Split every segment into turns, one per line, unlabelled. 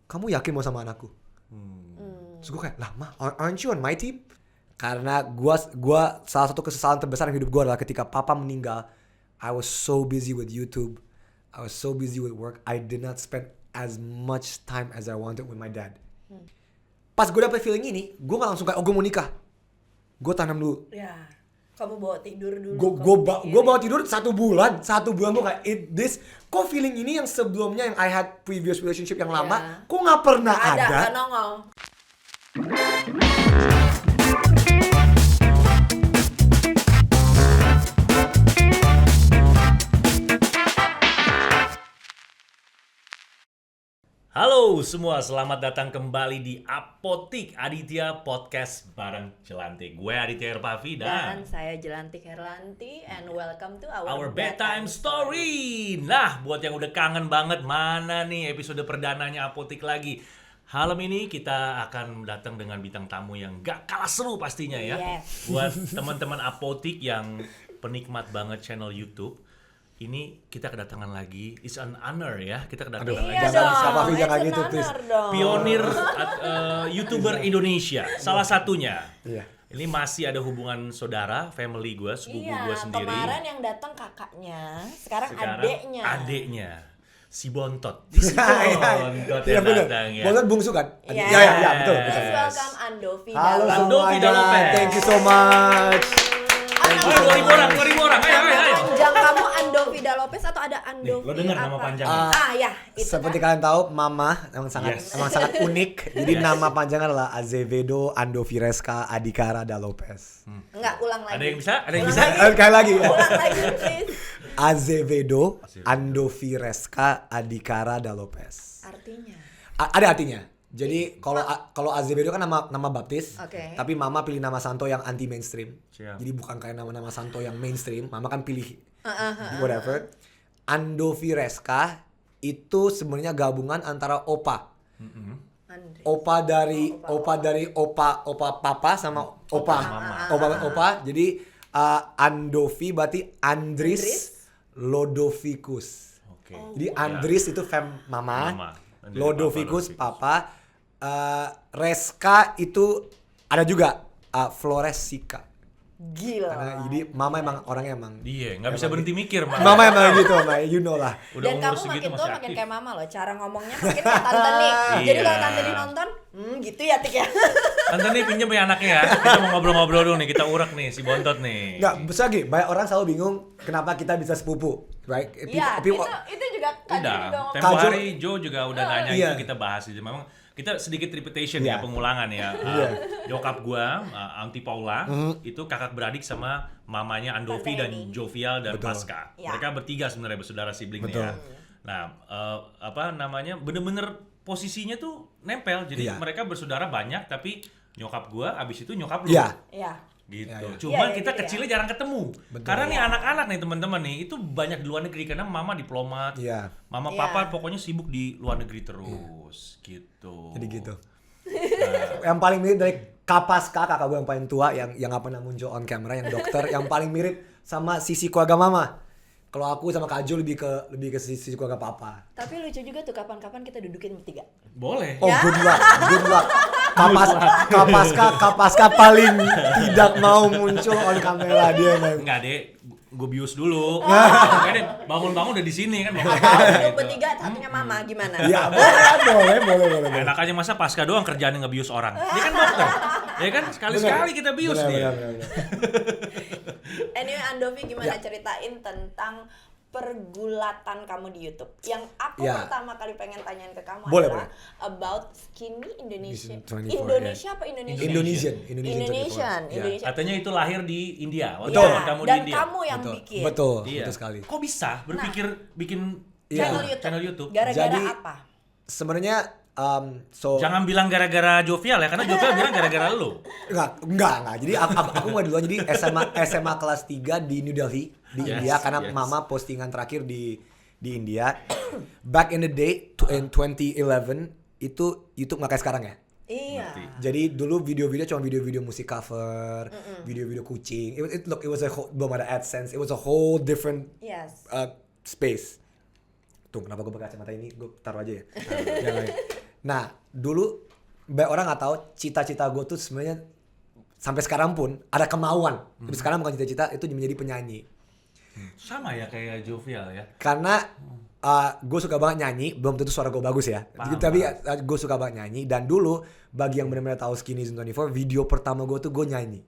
kamu yakin mau sama anakku? Terus gue kayak, lah Ma, aren't you on my team? Karena gue salah satu kesesalan terbesar di hidup gue adalah ketika papa meninggal, I was so busy with YouTube, I was so busy with work, I did not spend as much time as I wanted with my dad. Pas gue dapet feeling ini, gue gak langsung kayak, gue mau nikah. Gue tanam dulu.
Ya, kamu bawa tidur dulu.
Gue bawa tidur 1 bulan gue kayak kok feeling ini yang sebelumnya yang I had previous relationship yang lama, kok nggak pernah ada.
Nggak nongol.
Halo semua, selamat datang kembali di Apotik Aditya Podcast bareng Jelantik. Gue Aditya Herpavi
Dan saya Jelantik Herlanti, and welcome to our
bedtime story. Nah, buat yang udah kangen banget, mana nih episode perdananya Apotik lagi. Malam ini kita akan datang dengan bintang tamu yang gak kalah seru pastinya ya.
Yes.
Buat teman-teman Apotik yang penikmat banget channel YouTube, ini kita kedatangan lagi, it's an honor ya, kita kedatangan lagi
jangan gitu please.
Pionir YouTuber Indonesia, salah satunya.
Iya.
Ini masih ada hubungan saudara, family gue, sepupu gue sendiri.
Kemarin yang datang kakaknya, sekarang
adeknya. Si Bontot. Si Bontot yang datang ya.
Bontot bungsu kan?
Iya,
betul.
Please welcome Andovi.
Halo
Vida
semuanya,
Lopez.
thank you so much.
Ayo 2.000 orang, ayo.
Panjang kamu Andovi Lopez atau ada Andovi?
Lo dengar nama panjangnya?
Ya, itu
Seperti
kan.
kalian tahu, Mama emang sangat unik. Jadi nama panjangnya adalah Azevedo Andovireska Adhikara da Lopez.
Enggak, ulang lagi.
Ada yang bisa?
Sekali lagi ya.
Ulang lagi, please.
Azevedo Andovireska Adhikara da Lopez.
Artinya?
Ada artinya. Jadi kalau Azevedo kan nama baptis,
Oke.
tapi Mama pilih nama santo yang anti mainstream.
Siap.
Jadi bukan kayak nama-nama santo yang mainstream, Mama kan pilih whatever. Andovireska itu sebenarnya gabungan antara opa.
Andre.
Opa dari opa papa sama opa. Opa. Jadi Andovi berarti Andris Lodovicus.
Oke.
Jadi Andris itu fam mama.
Dari
Lodovicus
Papa
papa. Reska itu ada juga Floresica.
Gila.
Karena jadi Mama emang orangnya emang.
Iya, nggak bisa berhenti mikir.
Mama emang gitu, Mama, you know lah.
Udah
Dan
umur
kamu
segitu
makin tua
masih
makin
aktif.
kayak mama loh. Cara ngomongnya makin kayak tante nih. Jadi kalau tante nih nonton, gitu ya Tik ya.
Tante nih pinjem ya anaknya ya. Kita mau ngobrol-ngobrol dulu nih, kita urak nih si Bontot nih.
Enggak, besar lagi. Banyak orang selalu bingung kenapa kita bisa sepupu, right?
Iya, itu juga Kak Jo
Udah,
juga ngomong.
tempo hari Joe juga udah nanya
Iya.
itu, kita bahas itu. Memang kita sedikit repetition
Iya.
ya, pengulangan ya. Nyokap gua, Auntie Paula, itu kakak beradik sama mamanya Andovi
Tante
dan
Eni.
Jovial dan
Betul.
Pasca.
Ya.
Mereka bertiga sebenarnya bersaudara sibling nih
Betul.
ya. Nah, bener-bener posisinya tuh nempel. Jadi
Iya.
mereka bersaudara banyak, tapi nyokap gua abis itu nyokap lu.
Iya.
Iya.
Gitu.
Ya, ya.
Cuman
Iya,
kita
gitu ya.
kecilnya jarang ketemu.
Betul.
Karena nih anak-anak nih teman-teman nih itu banyak di luar negeri karena mama diplomat.
Iya.
Mama
Iya.
papa pokoknya sibuk di luar negeri terus gitu.
Jadi gitu. Yang paling mirip dari Kapaska, kakak gue yang paling tua yang gak pernah muncul on camera, yang dokter, yang paling mirip sama sisi keluarga Mama. Kalau aku sama Kak Jo lebih ke sisi keluarga Papa.
Tapi lucu juga tuh kapan-kapan kita dudukin bertiga.
Boleh.
Oh, good luck. Kapaska paling tidak mau muncul on kamera dia emang.
Enggak, Dek. Gue bius dulu. Kayaknya bangun-bangun udah di sini kan.
Kalau bertiga satunya mama gimana?
Ya, boleh.
Enak aja masa Pasca doang kerjaan ngebius orang. Dia kan dokter. Ya kan sekali-sekali kita bius dia.
Bener.
Anyway, Andovi gimana
Ya.
ceritain tentang pergulatan kamu di YouTube? Yang aku
Ya.
pertama kali pengen tanyain ke kamu
Boleh,
adalah about skinny Indonesia.
24,
Indonesia apa Indonesia?
Indonesian.
Indonesian.
Ya.
Katanya itu lahir di India. Waktu
Betul.
zaman kamu di
Dan
India.
kamu yang bikin.
Betul
Iya.
sekali.
Kok bisa berpikir bikin channel YouTube?
Gara-gara
Jadi,
apa?
Sebenarnya
Jangan bilang gara-gara Jovial ya, karena Jovial bilang gara-gara lu.
Enggak. Jadi aku mulai duluan jadi SMA kelas 3 di New Delhi di
Yes,
India karena
yes.
Mama postingan terakhir di India. Back in the day in 2011 itu YouTube nggak kayak sekarang ya.
Iya.
Jadi dulu video-video cuma video-video musik cover, video-video kucing. It was a whole, belum ada AdSense. It was a whole different
Yes.
space. Tuh kenapa gue pakai kacamata ini? Gue taruh aja ya. Jangan. Nah, dulu banyak orang nggak tahu cita-cita gue tuh sebenarnya sampai sekarang pun ada kemauan. Tapi sekarang bukan cita-cita, itu menjadi penyanyi.
Sama ya kayak Jovial ya.
Karena gue suka banget nyanyi, belum tentu suara gue bagus ya. Tapi gue suka banget nyanyi. Dan dulu bagi yang benar-benar tahu Skinny Zone 24, video pertama gue tuh gue nyanyi.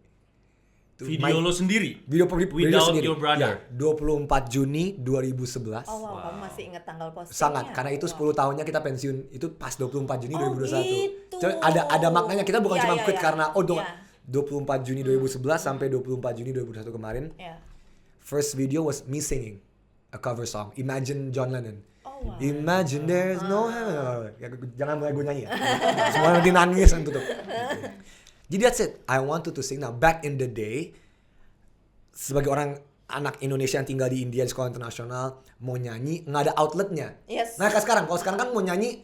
Video lo sendiri?
Video
Without
sendiri.
Your Brother?
Ya, 24 Juni 2011.
Oh wow, kamu masih ingat tanggal postingnya?
Sangat, karena itu 10 tahunnya kita pensiun. Itu pas 24 Juni 2021.
Gitu.
Jadi ada maknanya, kita bukan cuma quit karena 24 Juni 2011 sampai 24 Juni 2021 kemarin. First video was me singing a cover song, Imagine John Lennon.
Oh, wow.
Imagine there's no heaven. Ya, jangan mulai gue nyanyi ya. Semua nanti nangis dan tutup. Jadi that's it. I wanted to sing. Now back in the day, sebagai orang anak Indonesia yang tinggal di India di sekolah internasional, mau nyanyi nggak ada outletnya.
Yes.
Nah kalau sekarang kan mau nyanyi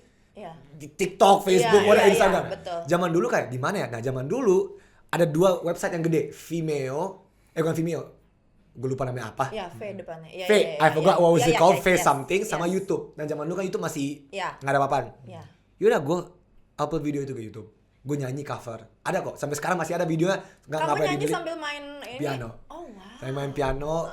di TikTok, Facebook, Instagram. Zaman dulu kayak di mana ya? Nah zaman dulu ada 2 website yang gede, Vimeo, bukan Vimeo, gue lupa namanya apa.
V depannya.
I forgot what was it called, something, sama YouTube. Dan zaman dulu kan YouTube masih nggak ada apa-apaan. Yaudah gue upload video itu ke YouTube. Gue nyanyi cover. Ada kok, sampai sekarang masih ada videonya.
Kamu nyanyi sambil main ini?
Piano.
Oh wow.
Saya main piano,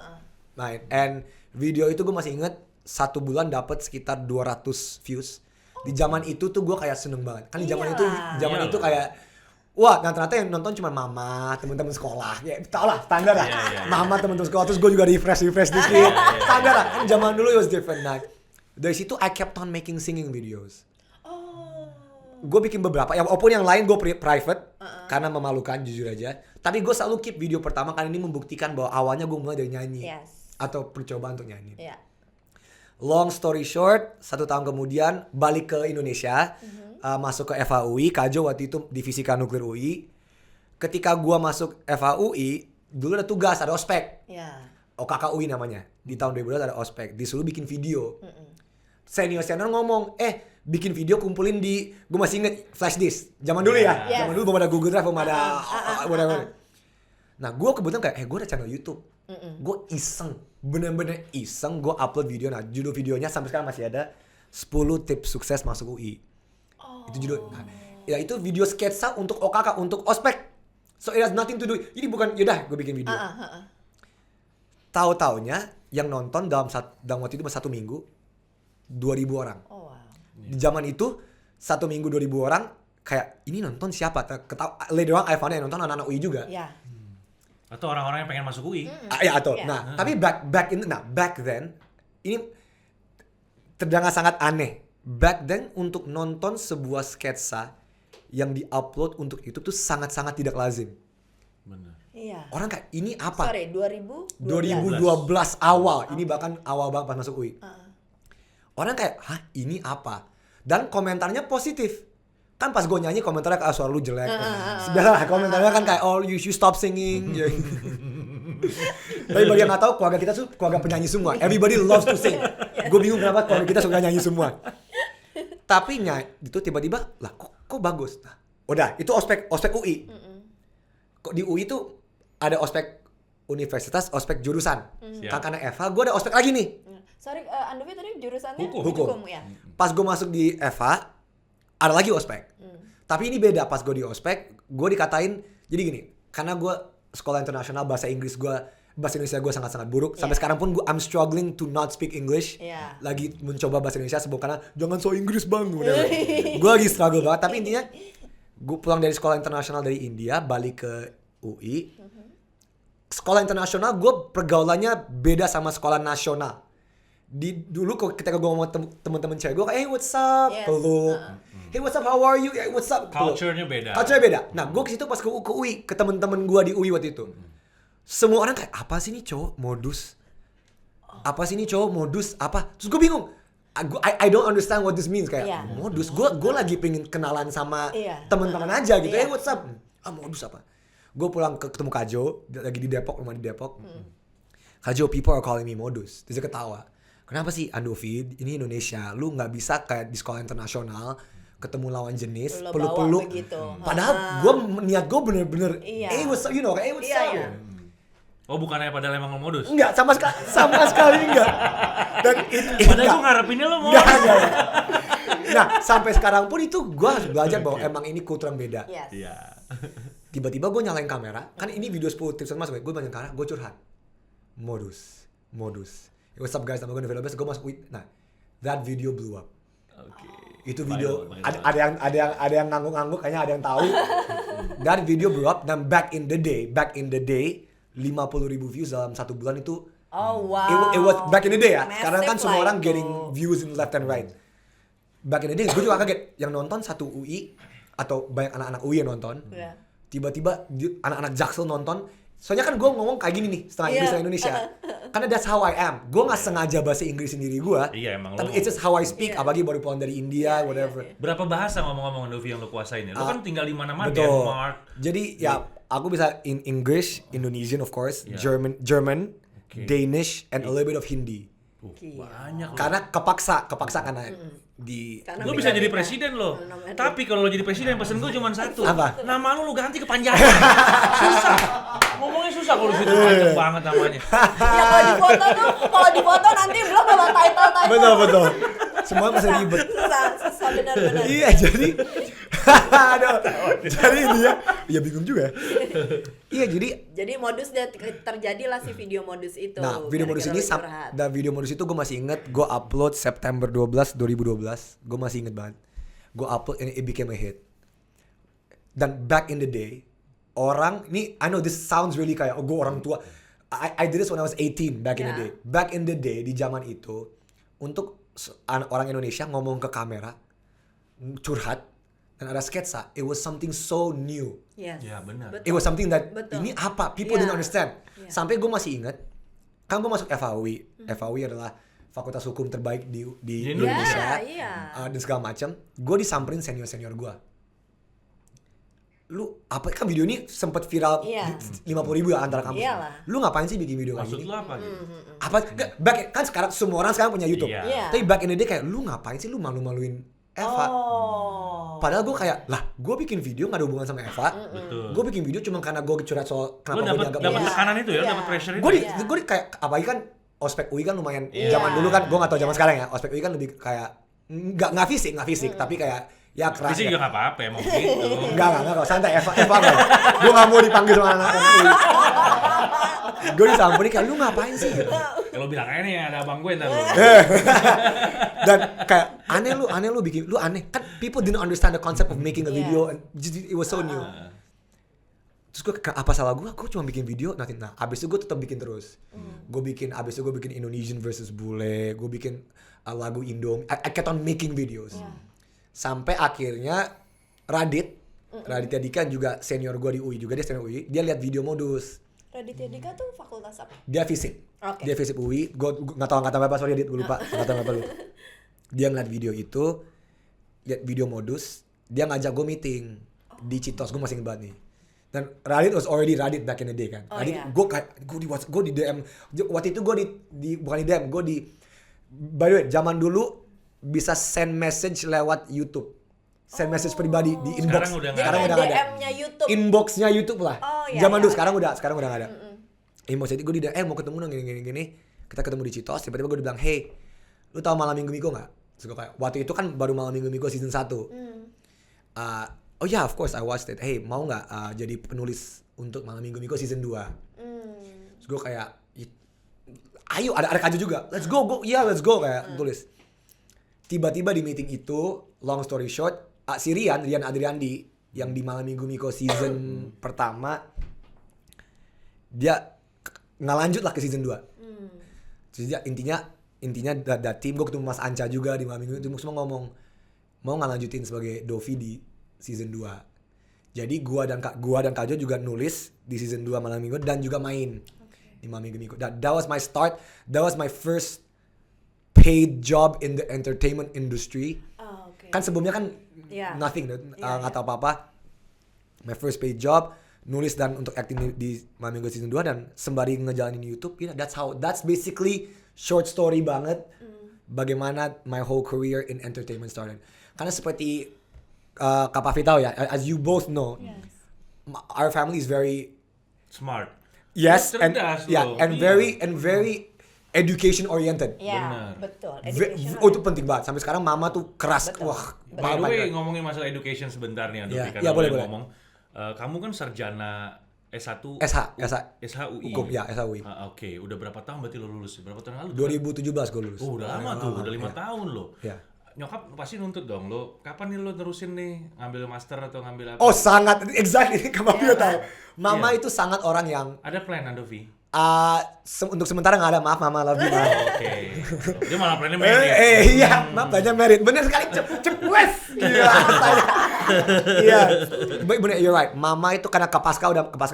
main. And video itu gue masih inget 1 bulan dapat sekitar 200 views. Di zaman itu tuh gue kayak seneng banget. Kan di zaman itu kayak wah, dan ternyata yang nonton cuma mama, teman-teman sekolah. Ya, tau lah, standar lah. Mama, teman-teman sekolah, terus gue juga refresh dikit. Standar lah. Kan zaman dulu it was different. Nah, dari situ I kept on making singing videos. Gue bikin beberapa, ya walaupun yang lain gue private, karena memalukan jujur aja. Tapi gue selalu keep video pertama kali ini membuktikan bahwa awalnya gue mulai dari nyanyi. Atau percobaan untuk nyanyi. Long story short, 1 tahun kemudian balik ke Indonesia. Masuk ke FHUI, Kajo waktu itu di Fisika Nuklir UI. Ketika gua masuk FHUI, dulu ada tugas, ada ospek. OKKUI namanya. Di tahun 2012 ada ospek, disuruh bikin video. Senior ngomong, bikin video kumpulin di, gua masih inget flash disk. Zaman dulu ya. Zaman dulu belum ada Google Drive, belum ada whatever. Nah, gua kebetulan kayak, gua ada channel YouTube. Gua iseng, bener-bener iseng, gua upload video. Nah, judul videonya sampai sekarang masih ada, 10 tips sukses masuk UI. Itu judul. Nah, ya itu video sketsa untuk OKK, untuk ospek. So it has nothing to do. Jadi bukan yaudah gue bikin video. Tahu-taunya yang nonton dalam waktu itu 1 minggu 2.000 orang. Di zaman itu 1 minggu 2.000 orang, kayak ini nonton siapa? Later on I found out yang nonton anak-anak UI juga.
Atau orang-orang yang pengen masuk UI.
Nah, tapi back then ini terdengar sangat aneh. Back then untuk nonton sebuah sketsa yang di-upload untuk YouTube tuh sangat-sangat tidak lazim.
Benar.
Orang kayak ini apa?
Sorry, 2012
awal. Ini bahkan awal banget pas masuk UI. Orang kayak, hah ini apa? Dan komentarnya positif. Kan pas gue nyanyi komentarnya kayak suara lu jelek. Biasalah komentarnya kan kayak you should stop singing. Tapi bagi yang gak tahu, keluarga kita tuh keluarga penyanyi semua. Everybody loves to sing. Gue bingung kenapa keluarga kita suka nyanyi semua. Tapi itu tiba-tiba, lah kok bagus. Nah, udah, itu ospek UI. Kok di UI tuh ada ospek universitas, ospek jurusan. Karena FH, gue ada ospek lagi nih.
Sorry, Andovi tadi jurusannya
Hukum.
Ya.
Pas gue masuk di FH, ada lagi ospek. Tapi ini beda, pas gue di ospek, gue dikatain, jadi gini, karena gue sekolah internasional, bahasa Indonesia gue sangat-sangat buruk. Sampai sekarang pun I'm struggling to not speak English. Lagi mencoba bahasa Indonesia sebab karena jangan so Inggris bang. Gue lagi struggle banget. Tapi intinya gue pulang dari sekolah internasional dari India, balik ke UI. Sekolah internasional gue pergaulannya beda sama sekolah nasional. Dulu ketika gue ngomong teman-teman cewek gue kayak, hey what's up, peluk. Hey what's up, how are you, hey what's up,
Culture-nya beda.
Nah gue kesitu pas ke UI, ke teman-teman gue di UI waktu itu. Semua orang kayak, apa sih nih cowok modus? Apa sih nih cowok modus? Apa? Terus gue bingung. I don't understand what this means. Kayak modus. Gue lagi pengen kenalan sama teman-teman aja gitu. Hey what's up? Modus apa? Gue pulang ketemu Kajo, lagi di Depok, rumah di Depok. Kajo, people are calling me modus. Terus dia ketawa. Kenapa sih Andovi, ini Indonesia, lu gak bisa kayak di sekolah internasional ketemu lawan jenis, peluk-peluk. Padahal niat gue bener-bener, hey what's up, hey what's up.
Oh bukannya padahal emang lo modus?
Enggak, sama sekali enggak. Dan
padahal gue ngarepinnya lo modus.
Nah, sampai sekarang pun itu gue harus belajar bahwa emang ini kultur yang beda.
Yes.
Iya.
Tiba-tiba gue nyalain kamera, kan ini video 10 tips and mas, gue banyak kamera, gue curhat. Modus. What's up guys, nama gue Novelo Best, gue masuk nah, that video blew up.
Oke.
Itu video
Viral.
ada yang ngangguk-ngangguk, kayaknya ada yang tahu. That video blew up dan back in the day 50.000 views dalam 1 bulan itu.
Oh wow.
It was back in the day ya.
Massive
Sekarang kan semua
lah
orang
itu.
getting views in left and right. Back in the day gue juga kaget yang nonton 1 UI atau banyak anak-anak UI yang nonton.
Iya.
Tiba-tiba anak-anak Jaksel nonton. Soalnya kan gue ngomong kayak gini nih, setengah Inggris
Iya.
setengah Indonesia. Karena that's how I am. Gue gak sengaja bahasa Inggris sendiri gue.
Iya, emang
Tapi
lo.
it's just how I speak.
Iya.
Apalagi baru pulang dari India, whatever.
Berapa bahasa ngomong-ngomong Novi yang lo kuasain ya? Lo kan tinggal di mana-mana,
Betul.
Denmark.
Jadi ya aku bisa in English, Indonesian of course,
Yeah.
German,
Okay.
Danish, and a little bit of Hindi.
Banyak lo.
Karena kepaksa karena di
Karena
Lo bisa
beda-beda.
jadi presiden lo.
Namanya-
Tapi kalau lo jadi presiden pesen gue cuma satu.
Apa?
Nama lo ganti ke Panjaitan. Susah. Ngomongnya susah kalau di situ panjang banget namanya.
Ya kalau di foto nanti belum sama title.
betul. Semua bisa ribet.
Susah benar-benar.
Iya jadi, aduh, jadi dia, ya bingung juga. Iya
Jadi modus terjadilah si video modus itu.
nah video modus ini,
Gara-gara lu curhat.
video modus itu gue masih inget, gue upload September 12, 2012, gue masih inget banget. Gue upload and it became a hit. Dan back in the day, orang, ini I know this sounds really kayak, gue orang tua. I did this when I was 18 back in the
Yeah.
day. Back in the day, di zaman itu, untuk orang Indonesia ngomong ke kamera, curhat, dan ada sketsa, it was something so new.
Yes.
Ya, benar.
Betul.
It was something that,
Betul.
ini apa? People
Yeah.
didn't understand.
Yeah.
Sampai gue masih ingat, kan gue masuk FHUI. FHUI adalah fakultas hukum terbaik di
Di
Indonesia.
Iya.
Dan segala macam. Gue disamperin senior-senior gue. Lu, apa kan video ini sempat viral
Iya.
50.000 ya antara kampus.
Iyalah.
Lu ngapain sih bikin video kayak
Maksud
gini?
lo apa gitu?
Apa, kan sekarang, semua orang sekarang punya YouTube.
Iya.
Iya.
Tapi back in the day kayak, lu ngapain sih lu malu-maluin Eva?
Oh.
Padahal gue kayak, lah gue bikin video gak ada hubungan sama Eva.
Betul.
Gue bikin video cuma karena gue curhat soal
Lo
kenapa gue
dapat
dianggap
dapat
Iya.
tekanan itu ya,
Iya.
dapat pressure itu.
gue di,
Iya.
gue di kayak apalagi kan ospek UI kan lumayan
Iya.
zaman dulu kan gue nggak tahu zaman sekarang ya, ospek UI kan lebih kayak nggak fisik tapi kayak ya keras
Tapi sih
ya.
juga nggak apa-apa emang gitu.
Enggak, santai Eva kan. Gue nggak mau dipanggil sama anak UI. Gue disamperin kayak, lu ngapain sih?
Kalau bilang aja nih ada abang gue ntar lo.
Dan kayak aneh lu bikin, lu aneh kan, people didn't understand the concept of making a
Iya.
video and it was so new. Terus gue apa salah gue cuma bikin video nanti. Nah abis itu gue tetap bikin terus. Abis itu gue bikin Indonesian versus bule, gue bikin lagu Indo. I kept on making videos. Sampai akhirnya Raditya Dika juga senior gue di UI juga, dia senior UI, dia lihat video modus.
Raditya Dika tuh fakultas apa?
Dia fisik.
Oke.
Dia fisik UI. Gue nggak tahu angkatan berapa, sorry Dit, gue lupa angkatan berapa lu. Dia ngeliat video itu, lihat video modus, dia ngajak gue meeting di Citos, gue masih ingat banget nih. Dan Radit was already Radit back in the day kan.
Oh,
Radit,
iya.
gue di DM waktu itu, gue di bukan di DM, gue di, by the way, zaman dulu bisa send message lewat YouTube. Send message pribadi di inbox.
Sekarang udah nggak
Jadi
Sekarang
kayak
udah nggak ada.
DM-nya YouTube.
Inboxnya YouTube lah.
Oh, iya,
Zaman
iya,
dulu,
iya.
sekarang udah nggak ada. Inbox jadi gue di DM, mau ketemu dong gini. Kita ketemu di Citos, tiba-tiba gue bilang, hey, lu tahu Malam Minggu Miko nggak? Terus gue kayak, waktu itu kan baru Malam Minggu Miko season 1. Oh yeah, of course I watched it. Hey, mau nggak jadi penulis untuk Malam Minggu Miko season 2? Terus gue kayak, ayo, ada Kaju juga. Let's go, let's go kayak tulis. Tiba-tiba di meeting itu, long story short, si Rian Adriandi yang di Malam Minggu Miko season pertama, dia nggak lanjut lah ke season 2. Terus dia intinya tim, gue ketemu Mas Anca juga di Malam Minggu itu, semua ngomong mau nggak lanjutin sebagai Dovi di season 2. Jadi gua dan Kajo juga nulis di season 2 Malam Minggu dan juga main di Malam Minggu Miko. That was my start. That was my first paid job in the entertainment industry.
Oh, oke.
Kan sebelumnya kan
Iya.
nothing,
Iya.
tahu apa-apa. My first paid job, nulis dan untuk acting di Malam Minggu season 2 dan sembari ngejalanin YouTube. Yeah, that's basically short story banget bagaimana my whole career in entertainment started. Karena seperti Kak Pavi tahu ya, as you both know,
Yes.
our family is very
Smart.
yes and
Cerdas
yeah
loh.
and
Iya.
very education oriented.
Ya, betul.
Oh itu penting banget. Sampai sekarang mama tuh keras.
Betul.
Wah,
By the way,
banget.
ngomongin masalah education sebentar nih, Andovi,
Iya,
karena
iya, boleh,
boleh
boleh.
ngomong. Kamu kan sarjana S1 SHUI.
Hukum ya, SHUI.
Oke, udah berapa tahun berarti lo lulus? Berapa tahun lalu?
2017 gue lulus.
Oh, udah lama tuh, udah 5 tahun lo.
Iya.
Nyokap pasti nuntut dong lo. Kapan nih lo terusin nih ngambil master atau ngambil apa?
Oh sangat, exactly. Kamu juga tahu. Mama
Iya.
itu sangat orang yang
Ada plan Andovi?
untuk sementara nggak ada, maaf mama, love you.
Oke. Dia malah plannya married.
Iya, maaf banyak merit. Bener sekali, cepet. Gila, iya. Bener, you're right. Mama itu karena Capaska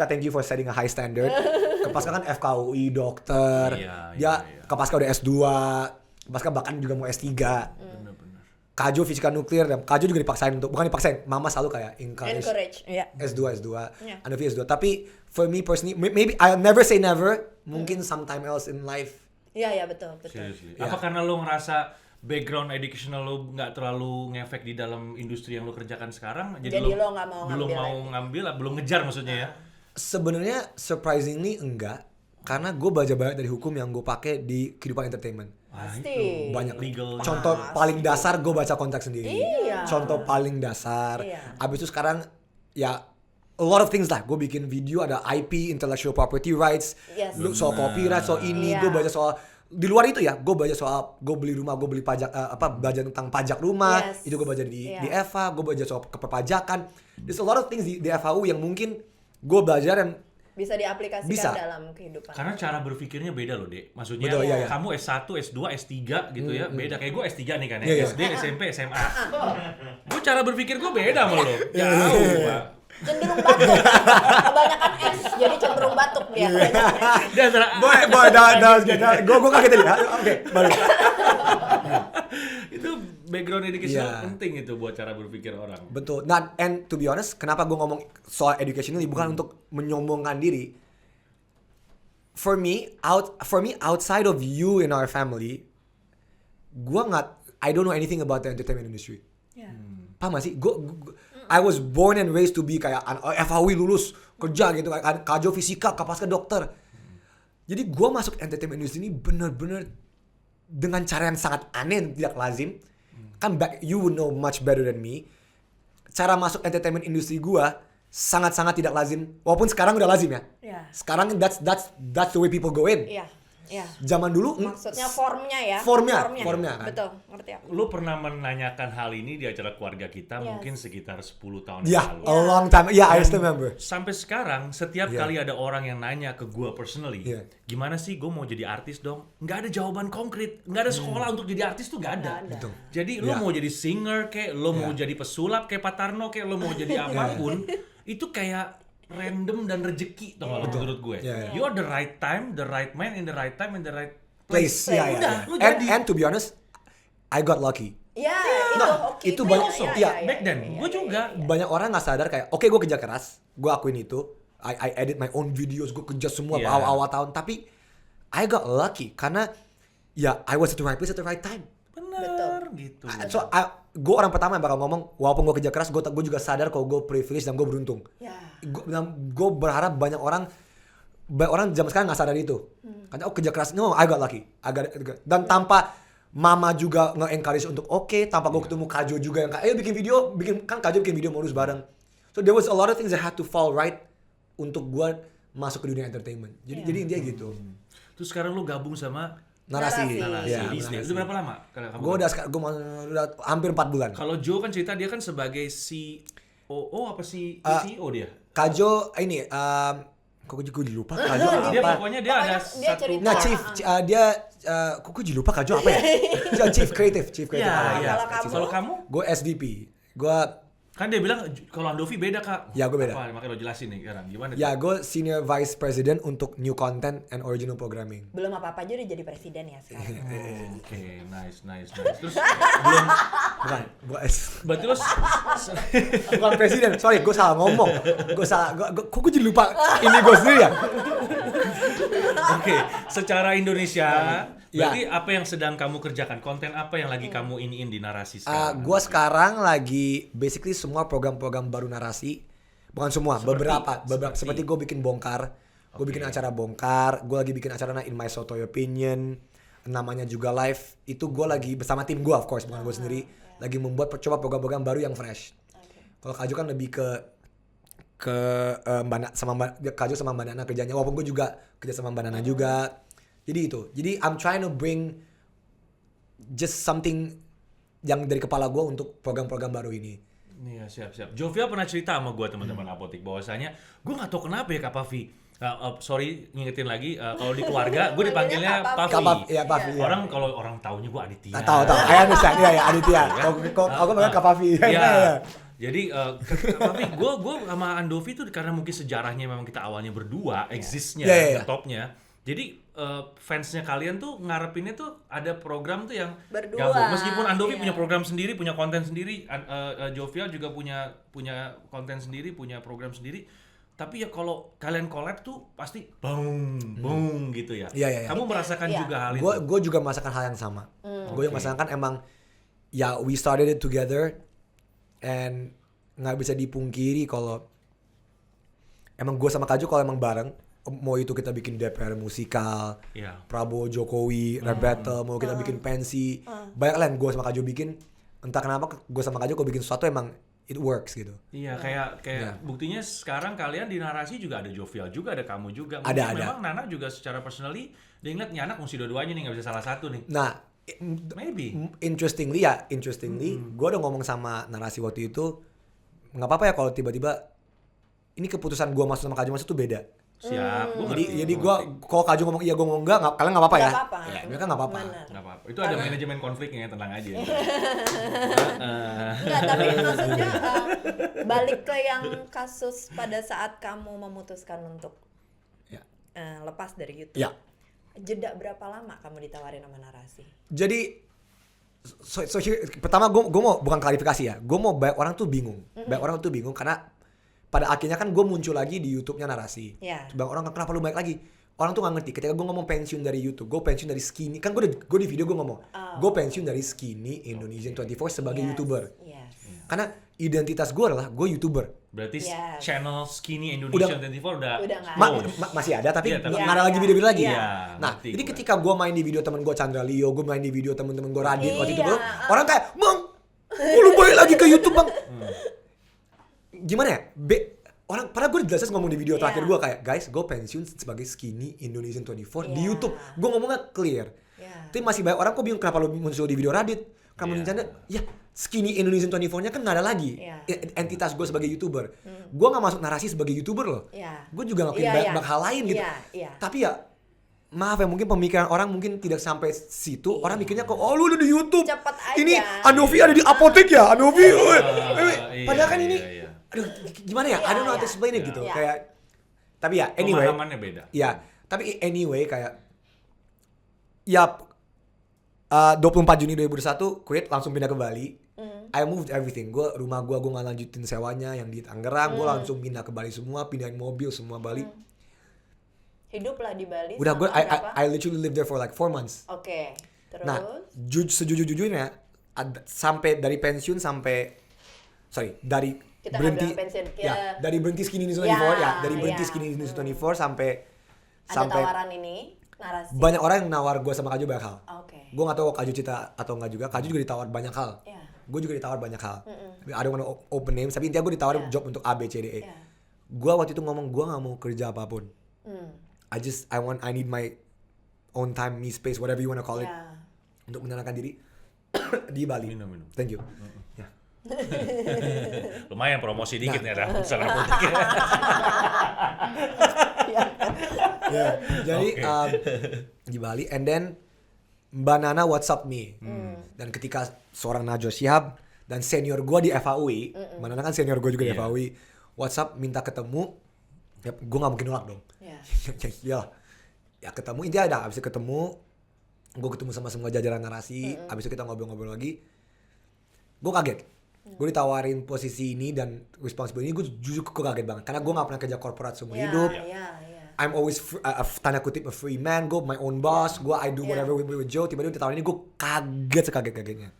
thank you for setting a high standard. Capaska kan FKUI, dokter.
Iya,
Dia
iya.
Capaska udah S2. Capaska bahkan juga mau S3.
Bener-bener.
Kajo fisika nuklir, dan Kajo juga dipaksain bukan dipaksain, mama selalu kayak
Encourage. Iya.
S2,
Yeah.
Andovi S2. Tapi for me personally, maybe I'll never say never. Mungkin sometime else in life.
Iya, betul.
Seriously.
Iya.
Apa karena lo ngerasa background educational lo nggak terlalu ngefek di dalam industri yang lo kerjakan sekarang,
Jadi lo nggak mau
belum
ngambil
mau
lagi.
ngambil, belum ngejar maksudnya ya?
Sebenarnya surprisingly enggak, karena gue belajar banyak dari hukum yang gue pakai di kehidupan entertainment.
Pasti.
Banyak
Legal.
Contoh paling dasar gue baca kontrak sendiri.
Iya.
Contoh paling dasar.
Iya.
Abis itu sekarang ya a lot of things lah. Gue bikin video ada IP, intellectual property rights,
Yes.
soal copyright, soal ini.
Iya.
Gue baca soal di luar itu ya. Gue baca soal gue beli rumah, gue beli pajak belajar tentang pajak rumah.
Yes.
Itu gue baca di
Iya.
EVA. Gue baca soal keperpajakan. There's a lot of things di FAU yang mungkin gue belajar dan
Bisa diaplikasikan
Bisa.
dalam kehidupan.
Karena cara berpikirnya beda loh, Dek. Maksudnya
Betul, iya, iya.
kamu S1, S2, S3 gitu ya, beda. Kayak gue S3 nih kan ya,
Iya, iya.
SD, SMP, SMA. Gue cara berpikir gue beda sama lo. Jauh, Pak.
Cenderung batuk. Kebanyakan S, jadi cenderung batuk dia.
Dia antara
gue kaget tadi. Oke, balik.
itu background education
Iya.
penting itu buat cara berpikir orang.
Betul. Nah, and to be honest, kenapa gue ngomong soal education ini bukan untuk menyombongkan diri. For me, outside of you in our family, I don't know anything about the entertainment industry.
Ya.
Paham gak sih? I was born and raised to be kayak FHW lulus kerja gitu kan, Kajo fisika, Capaska dokter. Jadi gue masuk entertainment industry ini bener-bener dengan cara yang sangat aneh, tidak lazim. Kan you would know much better than me. Cara masuk entertainment industry gue sangat-sangat tidak lazim. Walaupun sekarang udah lazim ya.
Iya.
Sekarang that's the way people go in.
Iya. Iya.
Zaman dulu
Maksudnya formnya ya.
Formnya kan.
Betul, ngerti aku.
Lu pernah menanyakan hal ini di acara keluarga kita
Yes.
mungkin sekitar 10 tahun
ya,
yang lalu.
a long time. Yeah, I still remember.
Sampai sekarang setiap
Iya.
kali ada orang yang nanya ke gue personally,
Iya.
gimana sih gue mau jadi artis dong? Nggak ada jawaban konkret, nggak ada sekolah untuk jadi artis tuh nggak ada.
Nggak ada.
Betul.
Jadi lo
Iya.
mau jadi singer kayak, lo mau
Iya.
jadi pesulap kayak Pak Tarno kayak, lo mau jadi apapun, itu kayak random dan rezeki tau gak lo menurut gue.
Iya, iya.
You are the right time, the right man in the right time in the right
Place. Ya, ya,
Udah,
ya.
lu jadi.
And to be honest, I got lucky.
Ya,
Nah,
itu
itu
oke.
banyak-
Iya,
iya,
iya,
back then,
iya,
gue
iya,
juga.
iya, iya.
Banyak orang nggak sadar kayak, oke gue kerja keras, gue akuin itu, I edit my own videos, gue kerja semua
Iya.
awal-awal tahun, tapi I got lucky karena ya I was at the right place at the right time.
bener gitu.
So gue orang pertama yang bakal ngomong, walaupun gue kerja keras, gue juga sadar kalau gue privilege dan gue beruntung.
Ya.
Gue berharap banyak orang zaman sekarang nggak sadar itu. Karena kerja keras, no, I got lucky. Dan tanpa mama juga nge-encourage untuk tanpa gue ketemu Kajo juga yang ayo bikin video, kan Kajo bikin video modus bareng. So there was a lot of things that had to fall right untuk gue masuk ke dunia entertainment. Jadi intinya gitu.
Terus sekarang lu gabung sama
Narasi.
Narasi
Iya,
Disney.
narasi.
Itu berapa lama? Kalau kamu
Gue udah hampir 4 bulan.
Kalau Joe kan cerita dia kan sebagai COO apa sih CEO dia?
Kajo ini kok gue jadi lupa Kajo
Dia
apa?
pokoknya dia
Pokoknya
ada
dia
satu
cerita.
Nah, dia kok gue jadi lupa Kajo apa ya? Chief Creative.
Iya, iya.
Kalau kamu?
Kalau kamu
Gue SDP. Gue
kan dia bilang kalau Andovi beda, Kak.
Ya, gue beda.
Apa? Makanya lo jelasin nih sekarang. Gimana?
ya gue Senior Vice President untuk New Content and Original Programming.
Belum apa-apa aja udah jadi presiden ya sekarang.
Oke, nice. Terus belum
Bukan,
berarti lo
bukan presiden. Sorry, gue salah ngomong. Kok gue jadi lupa ini gue sendiri ya?
Oke, secara Indonesia
Ya.
berarti apa yang sedang kamu kerjakan? Konten apa yang lagi kamu iniin di Narasi sekarang?
Gue sekarang lagi basically semua program-program baru Narasi. Bukan semua, beberapa. Seperti gue bikin bongkar. Gue bikin acara bongkar, gue lagi bikin acara In My Sotoy Opinion, namanya juga live. Itu gue lagi bersama tim gue, of course, bukan gue sendiri. Lagi membuat coba program-program baru yang fresh. Kalau Kak Jo kan lebih ke Kak Jo sama Mbak Nana kerjanya, walaupun gue juga kerja sama Mbak Nana juga. Jadi itu. Jadi I'm trying to bring just something yang dari kepala gue untuk program-program baru ini.
Iya, siap. Jovia pernah cerita sama gue teman-teman Apotik bahwasanya gue nggak tahu kenapa ya Kak Pavi. Sorry ngingetin lagi, kalau di keluarga gue dipanggilnya Pavi.
Iya, Pavi.
Orang kalau orang taunya gue Aditya.
Tahu. Ayah bisa, iya Aditya. Kok aku panggil Kak Pavi.
Iya. Jadi tapi gue sama Andovi tuh karena mungkin sejarahnya memang kita awalnya berdua, exist-nya, topnya. Jadi fansnya kalian tuh ngarepinnya tuh ada program tuh yang
berdua.
gabung. Meskipun Andovi punya program sendiri, punya konten sendiri, Jovia juga punya konten sendiri, punya program sendiri. Tapi ya kalau kalian collab tuh pasti boom gitu ya.
Iya.
Kamu merasakan juga hal itu?
Gue juga merasakan hal yang sama. Gue yang merasakan emang ya we started it together. And nggak bisa dipungkiri kalau emang gue sama Kak Jo kalau emang bareng, mau itu kita bikin DPR musikal, Prabowo Jokowi, rap battle, mau kita bikin pensi, banyak lah yang gue sama Kak Jo bikin. Entah kenapa gue sama Kak Jo kalau bikin sesuatu emang it works gitu.
Iya, kayak buktinya sekarang kalian di narasi juga ada Jovial juga, ada kamu juga.
Ada.
Memang Nana juga secara personally dia ngeliat nih anak mesti dua-duanya nih, nggak bisa salah satu nih.
Nah,
maybe
interestingly gue udah ngomong sama narasi waktu itu, nggak apa-apa ya kalau tiba-tiba ini keputusan gue masuk sama Kak Jo masuk tuh beda.
Siap.
Jadi gue kalau Kak Jo ngomong iya gue ngomong enggak, kalian nggak apa-apa ya?
Ya,
mereka nggak apa-apa.
Nggak apa-apa. Itu ada manajemen konfliknya, tenang aja.
Enggak, tapi maksudnya balik ke yang kasus pada saat kamu memutuskan untuk lepas dari YouTube.
Ya.
Jeda berapa lama kamu ditawarin sama narasi?
Jadi pertama gue mau bukan klarifikasi ya, gue mau banyak orang tuh bingung, karena pada akhirnya kan gue muncul lagi di YouTube-nya narasi. Banyak orang kenapa lu balik lagi? Orang tuh nggak ngerti. Ketika gue ngomong pensiun dari YouTube, gue pensiun dari Skinny, kan gue di video gue ngomong, gue pensiun dari Skinny Indonesian 24 sebagai YouTuber. Karena identitas gue adalah gue YouTuber.
Berarti channel Skinny Indonesian 24 udah
masih ada tapi nggak ada lagi video-video lagi. Nah, jadi ketika gue main di video temen gue Chandra Leo, gue main di video temen-temen gue Radit waktu itu, orang kayak, "Bang, lu balik lagi ke YouTube, Bang." Gimana ya? Orang padahal gue jelas ngomong di video terakhir gue kayak, "Guys, gue pensiun sebagai Skinny Indonesian 24 di YouTube." Gue ngomongnya clear. Tapi masih banyak orang kok bingung kenapa lu muncul di video Radit. Kamu Chandra, ya Skinny Indonesian 24-nya kan nggak ada lagi entitas gue sebagai YouTuber. Gue nggak masuk narasi sebagai YouTuber loh. Gue juga ngelakuin banyak hal lain gitu. Tapi ya maaf ya, mungkin pemikiran orang mungkin tidak sampai situ. Orang mikirnya kok, oh lu udah di YouTube.
Cepet aja.
Ini Andovi ada di Apotek ya, Andovi. Padahal kan ini, aduh gimana ya? I don't know how to explain it gitu. Kayak, tapi ya anyway.
Pemahamannya beda.
Ya, tapi anyway kayak, ya 24 Juni 2021 quit, langsung pindah ke Bali. I moved everything. Rumah gue nggak lanjutin sewanya yang di Tangerang. Gue langsung pindah ke Bali semua, pindahin mobil semua Bali.
Hidup lah di Bali.
Udah gue, I literally lived there for like 4 months.
Oke. Terus?
Nah, sejujurnya sampai dari pensiun dari
kita
berhenti
pensiun.
Dari berhenti Skinny Indonesian 24 dari berhenti Skinny Indonesian 24 sampai
tawaran ini narasi.
Banyak orang yang nawar gue sama Kak Jo banyak hal.
Okay.
Gue gak tahu Kak Jo cerita atau enggak juga. Kak Jo juga ditawar banyak hal. Gue juga ditawar banyak hal. I don't wanna open names, tapi intinya gue ditawarin job untuk A, B, C, D, E. Gue waktu itu ngomong gue gak mau kerja apapun. I need my own time, me space, whatever you wanna call it, untuk menenangkan diri di Bali.
Minum.
Thank you.
Lumayan promosi dikit nih ada usaha Apotek.
Jadi di Bali, and then Mbak Nana WhatsApp me. Dan ketika seorang Najwa Shihab dan senior gue di FAUI, Mbak Nana kan senior gue juga di FAUI, WhatsApp minta ketemu, ya, gue gak mungkin nolak dong. Ya ketemu, intinya ada, abis itu ketemu, gue ketemu sama semua jajaran narasi, abis itu kita ngobrol-ngobrol lagi, gue kaget. Gue ditawarin posisi ini dan responsibility ini, gue jujur kaget banget, karena gue gak pernah kerja korporat seumur hidup. I'm always tanda kutip a free man, gue my own boss, I do whatever with Joe. Tiba-tiba di tahun ini gue kaget sekaget-kagetnya.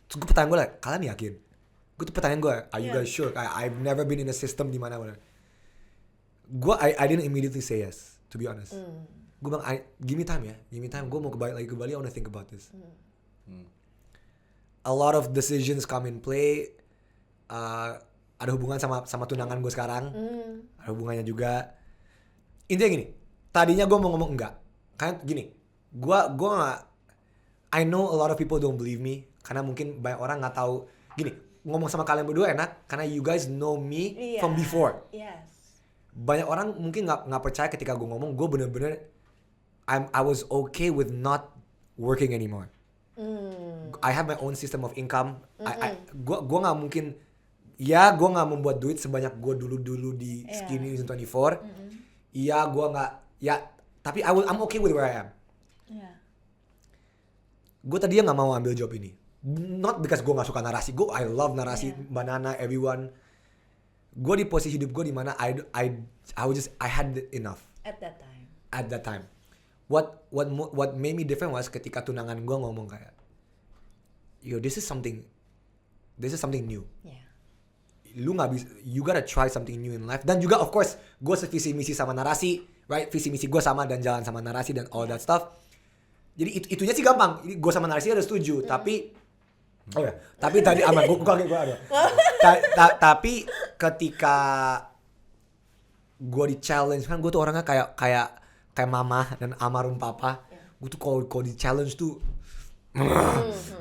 Terus gue pertanyaan gue lah, kalian yakin? Gue tuh pertanyaan gue, are you guys sure? I've never been in a system di mana. I didn't immediately say yes, to be honest. Gue bilang, give me time, gue mau lagi ke Bali, I wanna think about this. A lot of decisions come in play. Ada hubungan sama tunangan gue sekarang, ada hubungannya juga. Intinya gini, tadinya gue mau ngomong enggak, karena gini, gue nggak, I know a lot of people don't believe me, karena mungkin banyak orang nggak tahu. Gini, ngomong sama kalian berdua enak, karena you guys know me from before.
Yes.
Banyak orang mungkin nggak percaya ketika gue ngomong, gue bener-bener I was okay with not working anymore. I have my own system of income. Gue nggak mungkin, gue nggak membuat duit sebanyak gue dulu di Skinny Season 24. Gue nggak, tapi I'm okay with where I am. Gue tadinya nggak mau ambil job ini, not because gue nggak suka narasi. I love narasi, Banana, everyone. Gue di posisi hidup gue di mana I had enough
At that time.
What made me different was ketika tunangan gue ngomong kayak, yo, this is something new. Lu nggak bisa, you gotta try something new in life. Dan juga of course gue sevisi misi sama narasi, right? Visi misi gue sama dan jalan sama narasi dan all that stuff. Jadi itunya sih gampang. Gue sama narasi udah setuju, tapi tapi tadi aman, gue ada. Tapi ketika gue di challenge, kan gue tuh orangnya kayak mama dan almarhum papa. Gue tuh kalau di challenge tuh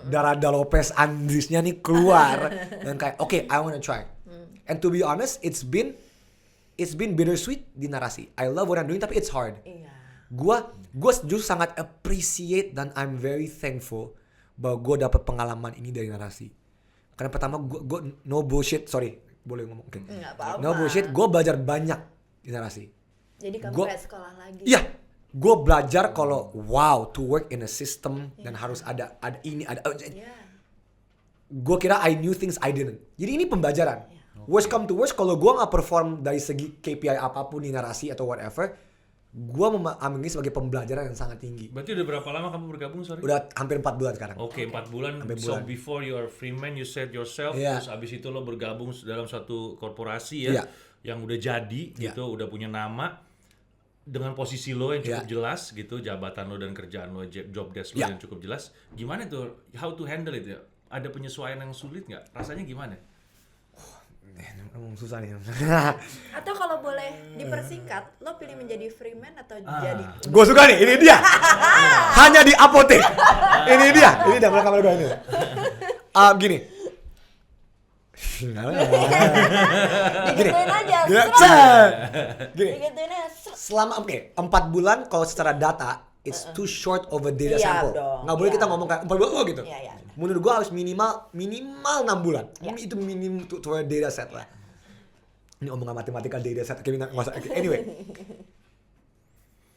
Darada Lopez Andrisnya nih keluar dan kayak okay, I wanna try. And to be honest, it's been bittersweet di narasi. I love what I'm doing, tapi it's hard. Gue justru sangat appreciate dan I'm very thankful bahwa gue dapat pengalaman ini dari narasi. Karena pertama gue no bullshit, sorry, boleh ngomong, okay. No bullshit, gue belajar banyak di narasi.
Jadi kamu kayak sekolah lagi.
Iya, gue belajar kalau wow, to work in a system dan harus ada ini, ada. Gue kira I knew things I didn't. Jadi ini pembelajaran. Worst come to worst, kalau gue nggak perform dari segi KPI apapun di narasi atau whatever, gue ambil ini sebagai pembelajaran yang sangat tinggi.
Berarti udah berapa lama kamu bergabung, sorry?
Udah hampir 4 bulan sekarang.
Oke, 4 bulan. So before you are free man, you said yourself, terus abis itu lo bergabung dalam suatu korporasi yang udah jadi gitu, udah punya nama, dengan posisi lo yang cukup jelas gitu, jabatan lo dan kerjaan lo, job desk lo yang cukup jelas. Gimana tuh, how to handle it ya? Ada penyesuaian yang sulit nggak? Rasanya gimana?
Susah nih.
Atau kalau boleh dipersingkat, lo pilih menjadi freeman atau jadi?
Gue suka nih, ini dia. Hanya di apotek. Ini dia belakang kamera gue ini. Gini.
Digituin aja.
Gini. Selama 4 bulan kalau secara data it's too short of a data sample. Nggak boleh kita ngomong kayak 4 bulan gitu. Menurut gue harus minimal 6 bulan. Itu minimum to a data set lah. Ini omongan matematika data set. Anyway.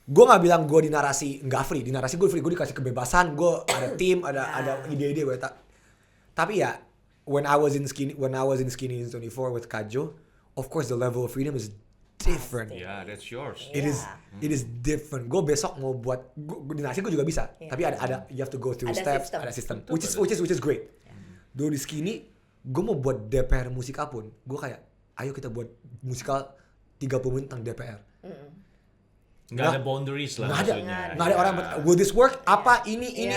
Gue nggak bilang gue di narasi nggak free. Di narasi gue free. Gue dikasih kebebasan. Gue ada tim, ada ide-ide gue. Tapi ya, when I was in Skinny 24 with Kajo, of course the level of freedom is different.
Yeah, that's yours.
It is different. Gue besok mau buat di narasi gue juga bisa. Tapi ada you have to go through steps, ada sistem. Which is great. Dulu di Skinny, gue mau buat DPR musikal pun. Gue kayak, ayo kita buat musikal 30 menit tentang DPR.
Nggak ada boundaries lah.
Nggak ada orang, will this work? Apa ini?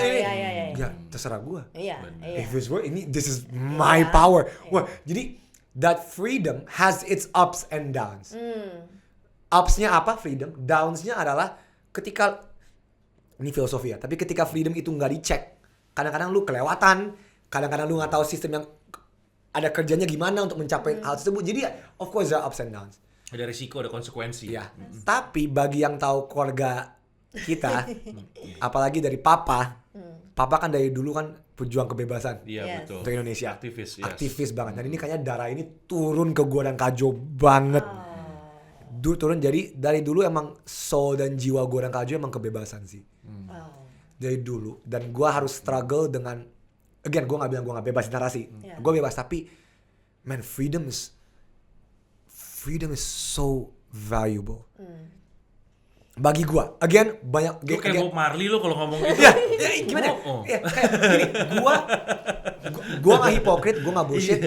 Ya terserah gue. If this work, this is my power. Wah, jadi that freedom has its ups and downs. Upsnya apa? Freedom. Downsnya adalah ketika, ini filosofi ya, tapi ketika freedom itu nggak dicek, kadang-kadang lu kelewatan, kadang-kadang lu nggak tahu sistem yang ada kerjanya gimana untuk mencapai hal tersebut. Jadi of course there are ups and downs.
Ada risiko, ada konsekuensi.
Ya. Tapi bagi yang tahu keluarga kita, apalagi dari papa kan dari dulu kan pejuang kebebasan.
Iya, betul.
Untuk Indonesia.
Aktivis
banget. Dan ini kayaknya darah ini turun ke gua dan Kajo banget. Turun, jadi dari dulu emang soul dan jiwa gua dan Kajo emang kebebasan sih. Dari dulu. Dan gua harus struggle dengan, again gua nggak bilang gua nggak bebas di narasi. Gua bebas, tapi man, freedom is so valuable. Bagi gua, again banyak.
Lu kayak Bob Marley lo kalau ngomong gitu.
Ya, gimana? Ya, kayak gini, gua nggak hipokrit, gua nggak bullshit.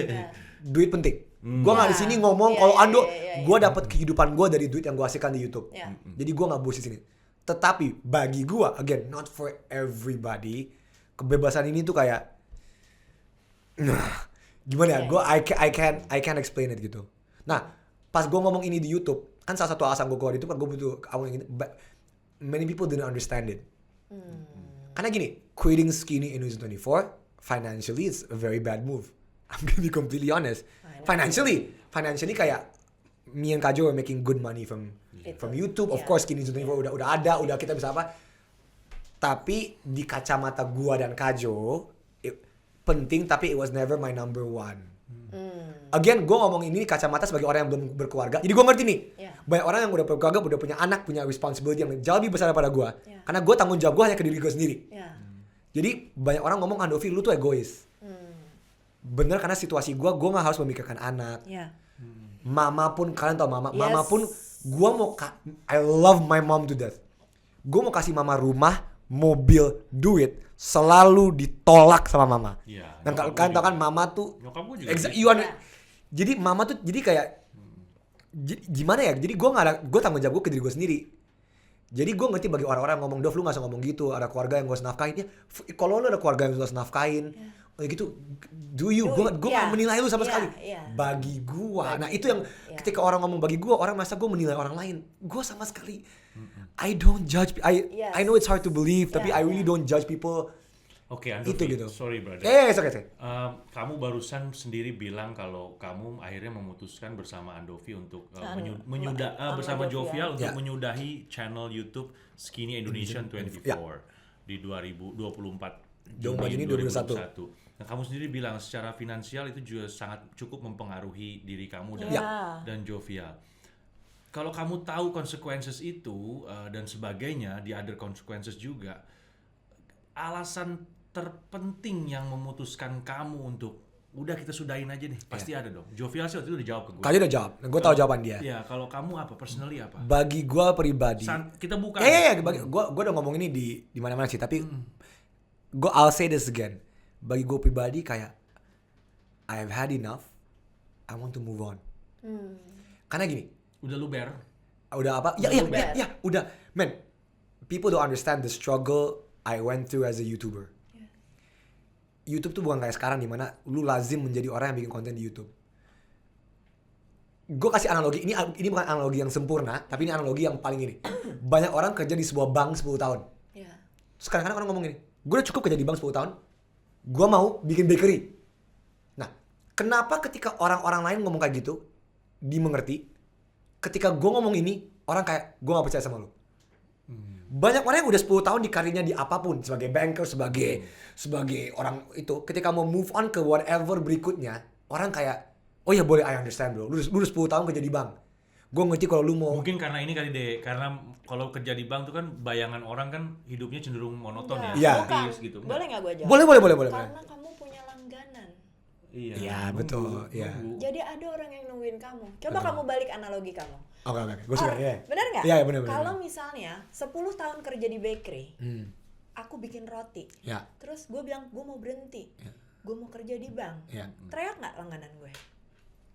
Duit penting. Gue nggak di sini ngomong kalau Ando, gue
iya.
dapat kehidupan gue dari duit yang gue hasilkan di YouTube.
Iya.
Jadi gue nggak bullshit sini. Tetapi bagi gue, again, not for everybody, kebebasan ini tuh kayak, gimana ya? Gue I can't explain it gitu. Nah, pas gue ngomong ini di YouTube, kan salah satu alasan gue keluar itu kan gue butuh ini, but many people didn't understand it. Karena gini, quitting Skinny in 2024 financially is a very bad move. I'm gonna be completely honest. Financially kayak me and Kajo were making good money from YouTube. Of course Skinny 2024 udah ada, udah kita bisa apa. Tapi di kacamata gua dan Kajo penting, tapi it was never my number one. Again, gue ngomong ini kacamata sebagai orang yang belum berkeluarga. Jadi gue ngerti nih, banyak orang yang udah berkeluarga, udah punya anak, punya responsibility yang jauh lebih besar daripada gue. Karena gue tanggung jawab gue hanya ke diri gue sendiri. Jadi banyak orang ngomong, Andovi lu tuh egois. Bener, karena situasi gue gak harus memikirkan anak. Mama pun, kalian tau mama pun, gue mau, I love my mom to death. Gue mau kasih mama rumah, mobil, duit, selalu ditolak sama mama. Dan kalian tau kan mama tuh, jadi mama tuh jadi kayak gimana ya? Jadi gue tanggung jawab gue ke diri gue sendiri. Jadi gue ngerti bagi orang-orang yang ngomong, Dov lu gak usah ngomong gitu, ada keluarga yang gue harus nafkahin. Ya, kalau lu ada keluarga yang harus nafkahin, gitu, do you? Gue gak menilai lu sama sekali. Bagi gue, nah itu yang ketika orang ngomong bagi gue, orang merasa gue menilai orang lain. Gue sama sekali, I don't judge. I know it's hard to believe, tapi I really don't judge people.
Oke, Andovi,
gitu.
sorry brother.
Okay.
Kamu barusan sendiri bilang kalau kamu akhirnya memutuskan bersama Andovi untuk bersama Jovial untuk menyudahi channel YouTube Skinny Indonesian 24 di 2024 Juni 2021. Nah, kamu sendiri bilang secara finansial itu juga sangat cukup mempengaruhi diri kamu dan Jovial. Kalau kamu tahu consequences itu dan sebagainya, the other consequences juga, alasan terpenting yang memutuskan kamu untuk udah kita sudahin aja nih, pasti ada dong. Jovial sih waktu itu udah jawab ke gue.
Kamu udah jawab, gue tahu jawaban dia.
Iya, kalau kamu apa? Personally apa?
Bagi gue pribadi.
Kita buka.
Gue udah ngomong ini di mana-mana sih, tapi I'll say this again. Bagi gue pribadi kayak I've had enough. I want to move on. Karena gini.
Udah luber.
Udah apa? Ya, udah. Man, people don't understand the struggle I went through as a YouTuber. YouTube tuh bukan kayak sekarang dimana lu lazim menjadi orang yang bikin konten di YouTube. Gue kasih analogi, ini bukan analogi yang sempurna, tapi ini analogi yang paling ini. Banyak orang kerja di sebuah bank 10 tahun. Sekarang orang ngomong gini, gue udah cukup kerja di bank 10 tahun, gue mau bikin bakery. Nah, kenapa ketika orang-orang lain ngomong kayak gitu, dimengerti? Ketika gue ngomong ini, orang kayak, gue gak percaya sama lu. Banyak orang yang udah 10 tahun di karirnya di apapun, sebagai banker, sebagai orang itu, ketika mau move on ke whatever berikutnya, orang kayak, oh ya boleh, I understand bro, lu udah 10 tahun kerja di bank. Gue ngerti kalau lu mau.
Mungkin karena ini kali deh, karena kalau kerja di bank tuh kan bayangan orang kan hidupnya cenderung monoton
ya.
Gitu.
Boleh nggak gue jawab?
Boleh.
Karena kamu punya langganan.
Iya, betul. Iya.
Jadi ada orang yang nungguin kamu. Coba kamu balik analogi kamu.
Oke. Gue suka ya.
Benar nggak?
Iya, benar.
Kalau misalnya 10 tahun kerja di bakery, aku bikin roti. Terus gue bilang gue mau berhenti. Gue mau kerja di bank. Teriak nggak langganan gue?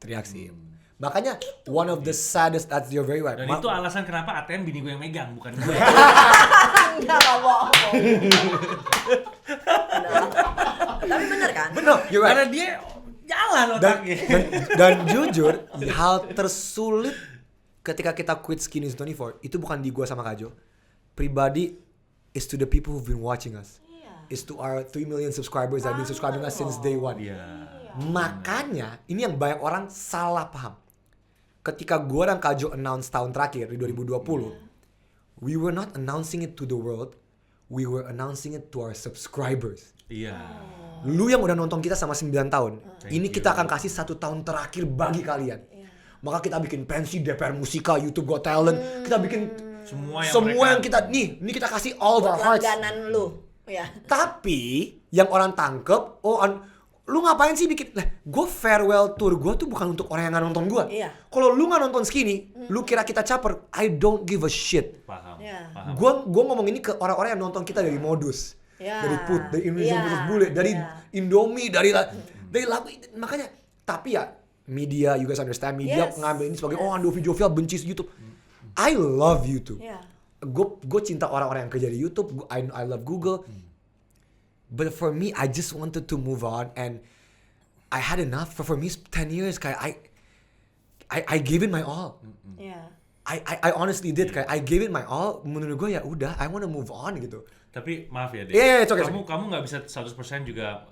Teriak sih. Makanya one of the saddest, that's you're very right.
Dan itu alasan kenapa ATM bini gue yang megang, bukan gue.
Enggak bohong. Tapi bener kan?
Bener, you're right.
Karena dia jalan otaknya.
Dan jujur, hal tersulit ketika kita quit Skinny 24 itu bukan di gua sama Kajo. Pribadi, is to the people who've been watching us. Is to our 3 million subscribers that have been subscribing us since day one. Makanya, ini yang banyak orang salah paham. Ketika gua dan Kajo announce tahun terakhir di 2020, we were not announcing it to the world, we were announcing it to our subscribers. Lu yang udah nonton kita sama 9 tahun, ini kita akan kasih 1 tahun terakhir bagi kalian. Maka kita bikin pensi DPR Musika, YouTube Got Talent, kita bikin semua yang kita ini kita kasih all the hearts.
Langganan lu.
Tapi yang orang tangkep, lu ngapain sih bikin? Lah, gue farewell tour gue tuh bukan untuk orang yang nggak nonton gue. Kalau lu nggak nonton Skinny, lu kira kita caper? I don't give a shit.
Paham.
Gue ngomong ini ke orang-orang yang nonton kita dari Modus, dari Put, dari Indonesian Versus Bule, dari Indomie, dari lagu. Makanya, tapi ya media, you guys understand media
Yes.
ngambil ini sebagai Andovi Jovial benci YouTube. I love YouTube.
Yeah.
Gue cinta orang-orang yang kerja di YouTube. I love Google. But for me, I just wanted to move on and I had enough. For me, 10 years kayak I gave it my all.
Yeah.
I honestly did kayak I gave it my all. Menurut gue ya udah, I wanna move on gitu.
Tapi maaf ya, Dek.
Yeah, it's okay.
Kamu nggak bisa 100% juga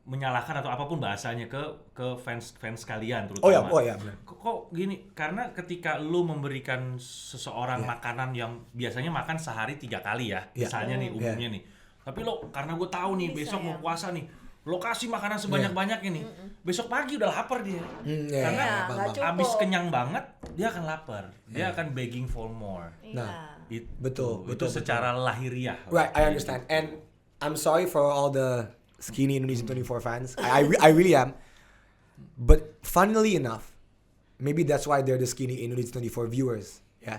menyalahkan atau apapun bahasanya ke fans kalian terutama.
Oh ya, benar.
Kok gini? Karena ketika lu memberikan seseorang makanan yang biasanya makan sehari 3 kali ya, misalnya nih umumnya nih. Tapi lo karena gue tahu nih
Bisa,
besok
ya.
mau puasa nih, lo kasih makanan sebanyak-banyaknya nih. Besok pagi udah lapar dia. Karena
nggak cukup.
abis kenyang banget, dia akan lapar. Dia akan begging for more.
Nah.
Itu
Betul.
secara lahiriah.
Right, I understand. And I'm sorry for all the skinny Indonesian 24 fans. I really am. But funnily enough, maybe that's why they're the skinny Indonesian 24 viewers. Ya.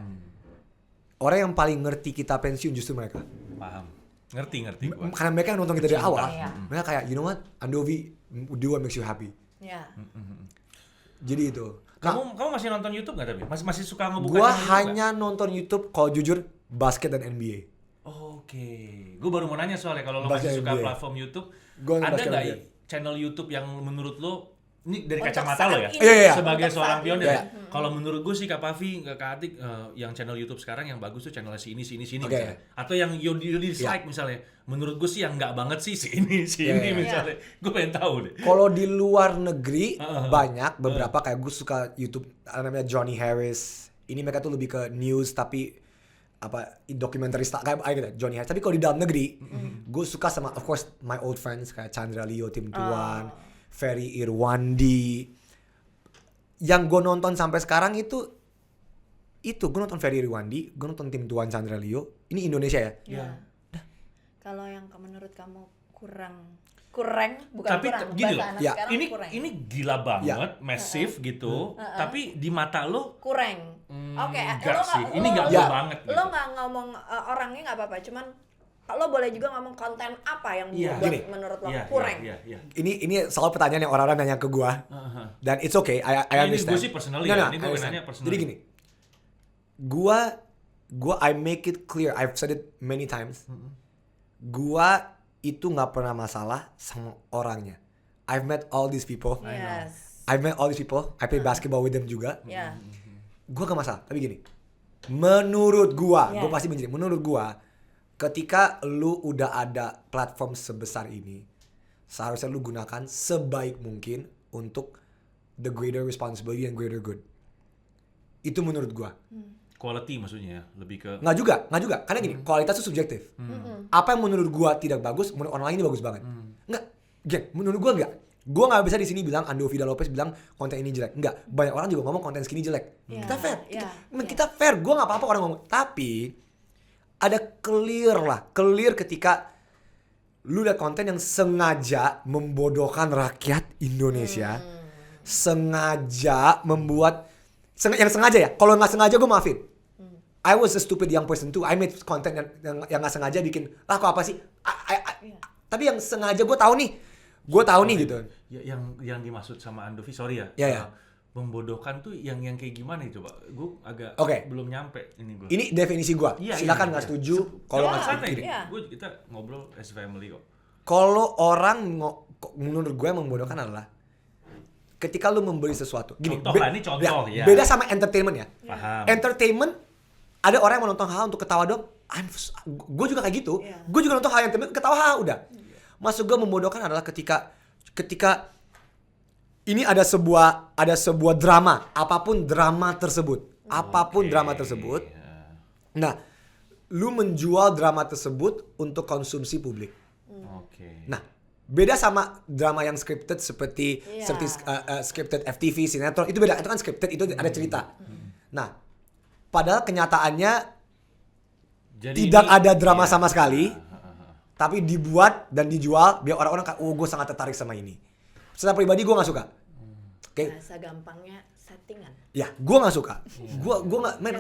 Orang yang paling ngerti kita pensiun justru mereka.
Paham. Ngerti gua.
Karena mereka yang nonton kita dari awal.
Iya.
Mereka kayak, you know what, Andovi, do what makes you happy.
Yeah.
Jadi itu.
Kamu masih nonton YouTube nggak tapi? Masih suka ngebuka
Gua
channel YouTube
hanya nonton YouTube kalau jujur basket dan NBA.
Oke, gue baru mau nanya soalnya kalau lo
Basket
masih suka
NBA.
platform YouTube,
Gua
ada
basket
nggak
NBA.
channel YouTube yang menurut lo ini dari
Untuk
kacamata lo ya?
saat ini.
Iya.
Sebagai
Untuk
seorang
saat
pionir
ini.
ya. Kalau menurut gue sih Kak Pavi, Kak Atik, yang channel YouTube sekarang yang bagus tuh channel sini
Oke.
misalnya. Atau yang you dislike misalnya. Menurut gue sih yang nggak banget sih ini misalnya. Gue pengen tahu deh.
Kalau di luar negeri banyak beberapa kayak gue suka YouTube namanya Johnny Harris. Ini mereka tuh lebih ke news tapi apa dokumentaris kayak gitu Johnny Harris. Tapi kalau di dalam negeri, gue suka sama of course my old friends kayak Chandra Leo, Tim Tuan, Ferry Irwandi. Yang gue nonton sampai sekarang itu gue nonton Ferry Irwandi, gue nonton Tim Tuan, Chandra Leo. Ini Indonesia ya?
Yeah. Kalau yang menurut kamu kurang bukan
Tapi
kurang
gini
bahasa
loh,
anak
ya,
sekarang kurang.
ini gila banget, massive gitu. Tapi di mata lo
Kurang. Oke,
enggak
lo
sih.
nggak-
Ini
lo-
nggak
lo-
gua banget
Lo
gitu.
nggak ngomong orangnya nggak apa-apa, cuman lo boleh juga ngomong konten apa yang buat
Gini.
menurut lo
Iya,
kurang.
Iya.
Ini selalu pertanyaan yang orang-orang nanya ke gue. Dan it's okay, I
Ini
understand.
gue sih personally
No,
ya. Ini
I
gue
understand.
nanya personally.
Jadi gini, gue I make it clear, I've said it many times. Gua itu nggak pernah masalah sama orangnya. I've met all these people.
Yes.
I play basketball with them juga.
Ya.
Gua gak masalah. Tapi gini, menurut gua,
Yeah.
gua pasti menjadi. Menurut gua, ketika lu udah ada platform sebesar ini, seharusnya lu gunakan sebaik mungkin untuk the greater responsibility and greater good. Itu menurut gua.
Quality maksudnya ya, lebih ke
Nggak juga. Karena gini, kualitas itu subjektif. Apa yang menurut gua tidak bagus, menurut orang lain ini bagus banget. Nggak, menurut gua nggak. Gua nggak bisa di sini bilang Ando Vida Lopez bilang konten ini jelek. Nggak, banyak orang juga ngomong konten skinny jelek.
Yeah,
Kita fair,
yeah,
kita fair. Gua nggak apa-apa orang ngomong. Tapi ada clear ketika lu lihat konten yang sengaja membodohkan rakyat Indonesia, sengaja membuat yang sengaja ya. Kalau nggak sengaja gue maafin. I was a stupid young person too. I made content yang nggak sengaja bikin kok apa sih? Tapi yang sengaja gue tahu nih gitu.
ya, yang dimaksud sama Andovi, sorry ya.
Ya.
Membodohkan tuh yang kayak gimana itu, Pak? Gue agak
Oke.
belum nyampe ini gue.
Ini definisi gue.
Iya,
Silakan
iya,
nggak
iya.
setuju. Kalau nggak
santai
setuju.
nih.
Iya.
Kita ngobrol as family kok.
Kalau orang menurut gue yang membodohkan adalah ketika lu memberi sesuatu. Gini,
Contoh lah, ini contoh ya.
Beda sama entertainment ya.
Paham.
Entertainment ada orang yang mau nonton hal untuk ketawa dong. Gue juga kayak gitu.
Iya.
Gue juga nonton hal yang ketawa udah. Maksud gue membodohkan adalah ketika ini ada sebuah drama, apapun drama tersebut. Nah, lu menjual drama tersebut untuk konsumsi publik.
Oke.
Nah, beda sama drama yang scripted seperti
Iya.
scripted FTV, sinetron, itu beda. Itu kan scripted, itu ada cerita. Nah, padahal kenyataannya
Jadi
tidak
ini-
ada drama
iya.
sama sekali, tapi dibuat dan dijual biar orang-orang kayak, oh gue sangat tertarik sama ini. Secara pribadi gue nggak suka. Oke,
Bahasa gampangnya settingan.
ya gue nggak suka. Gue nggak, man,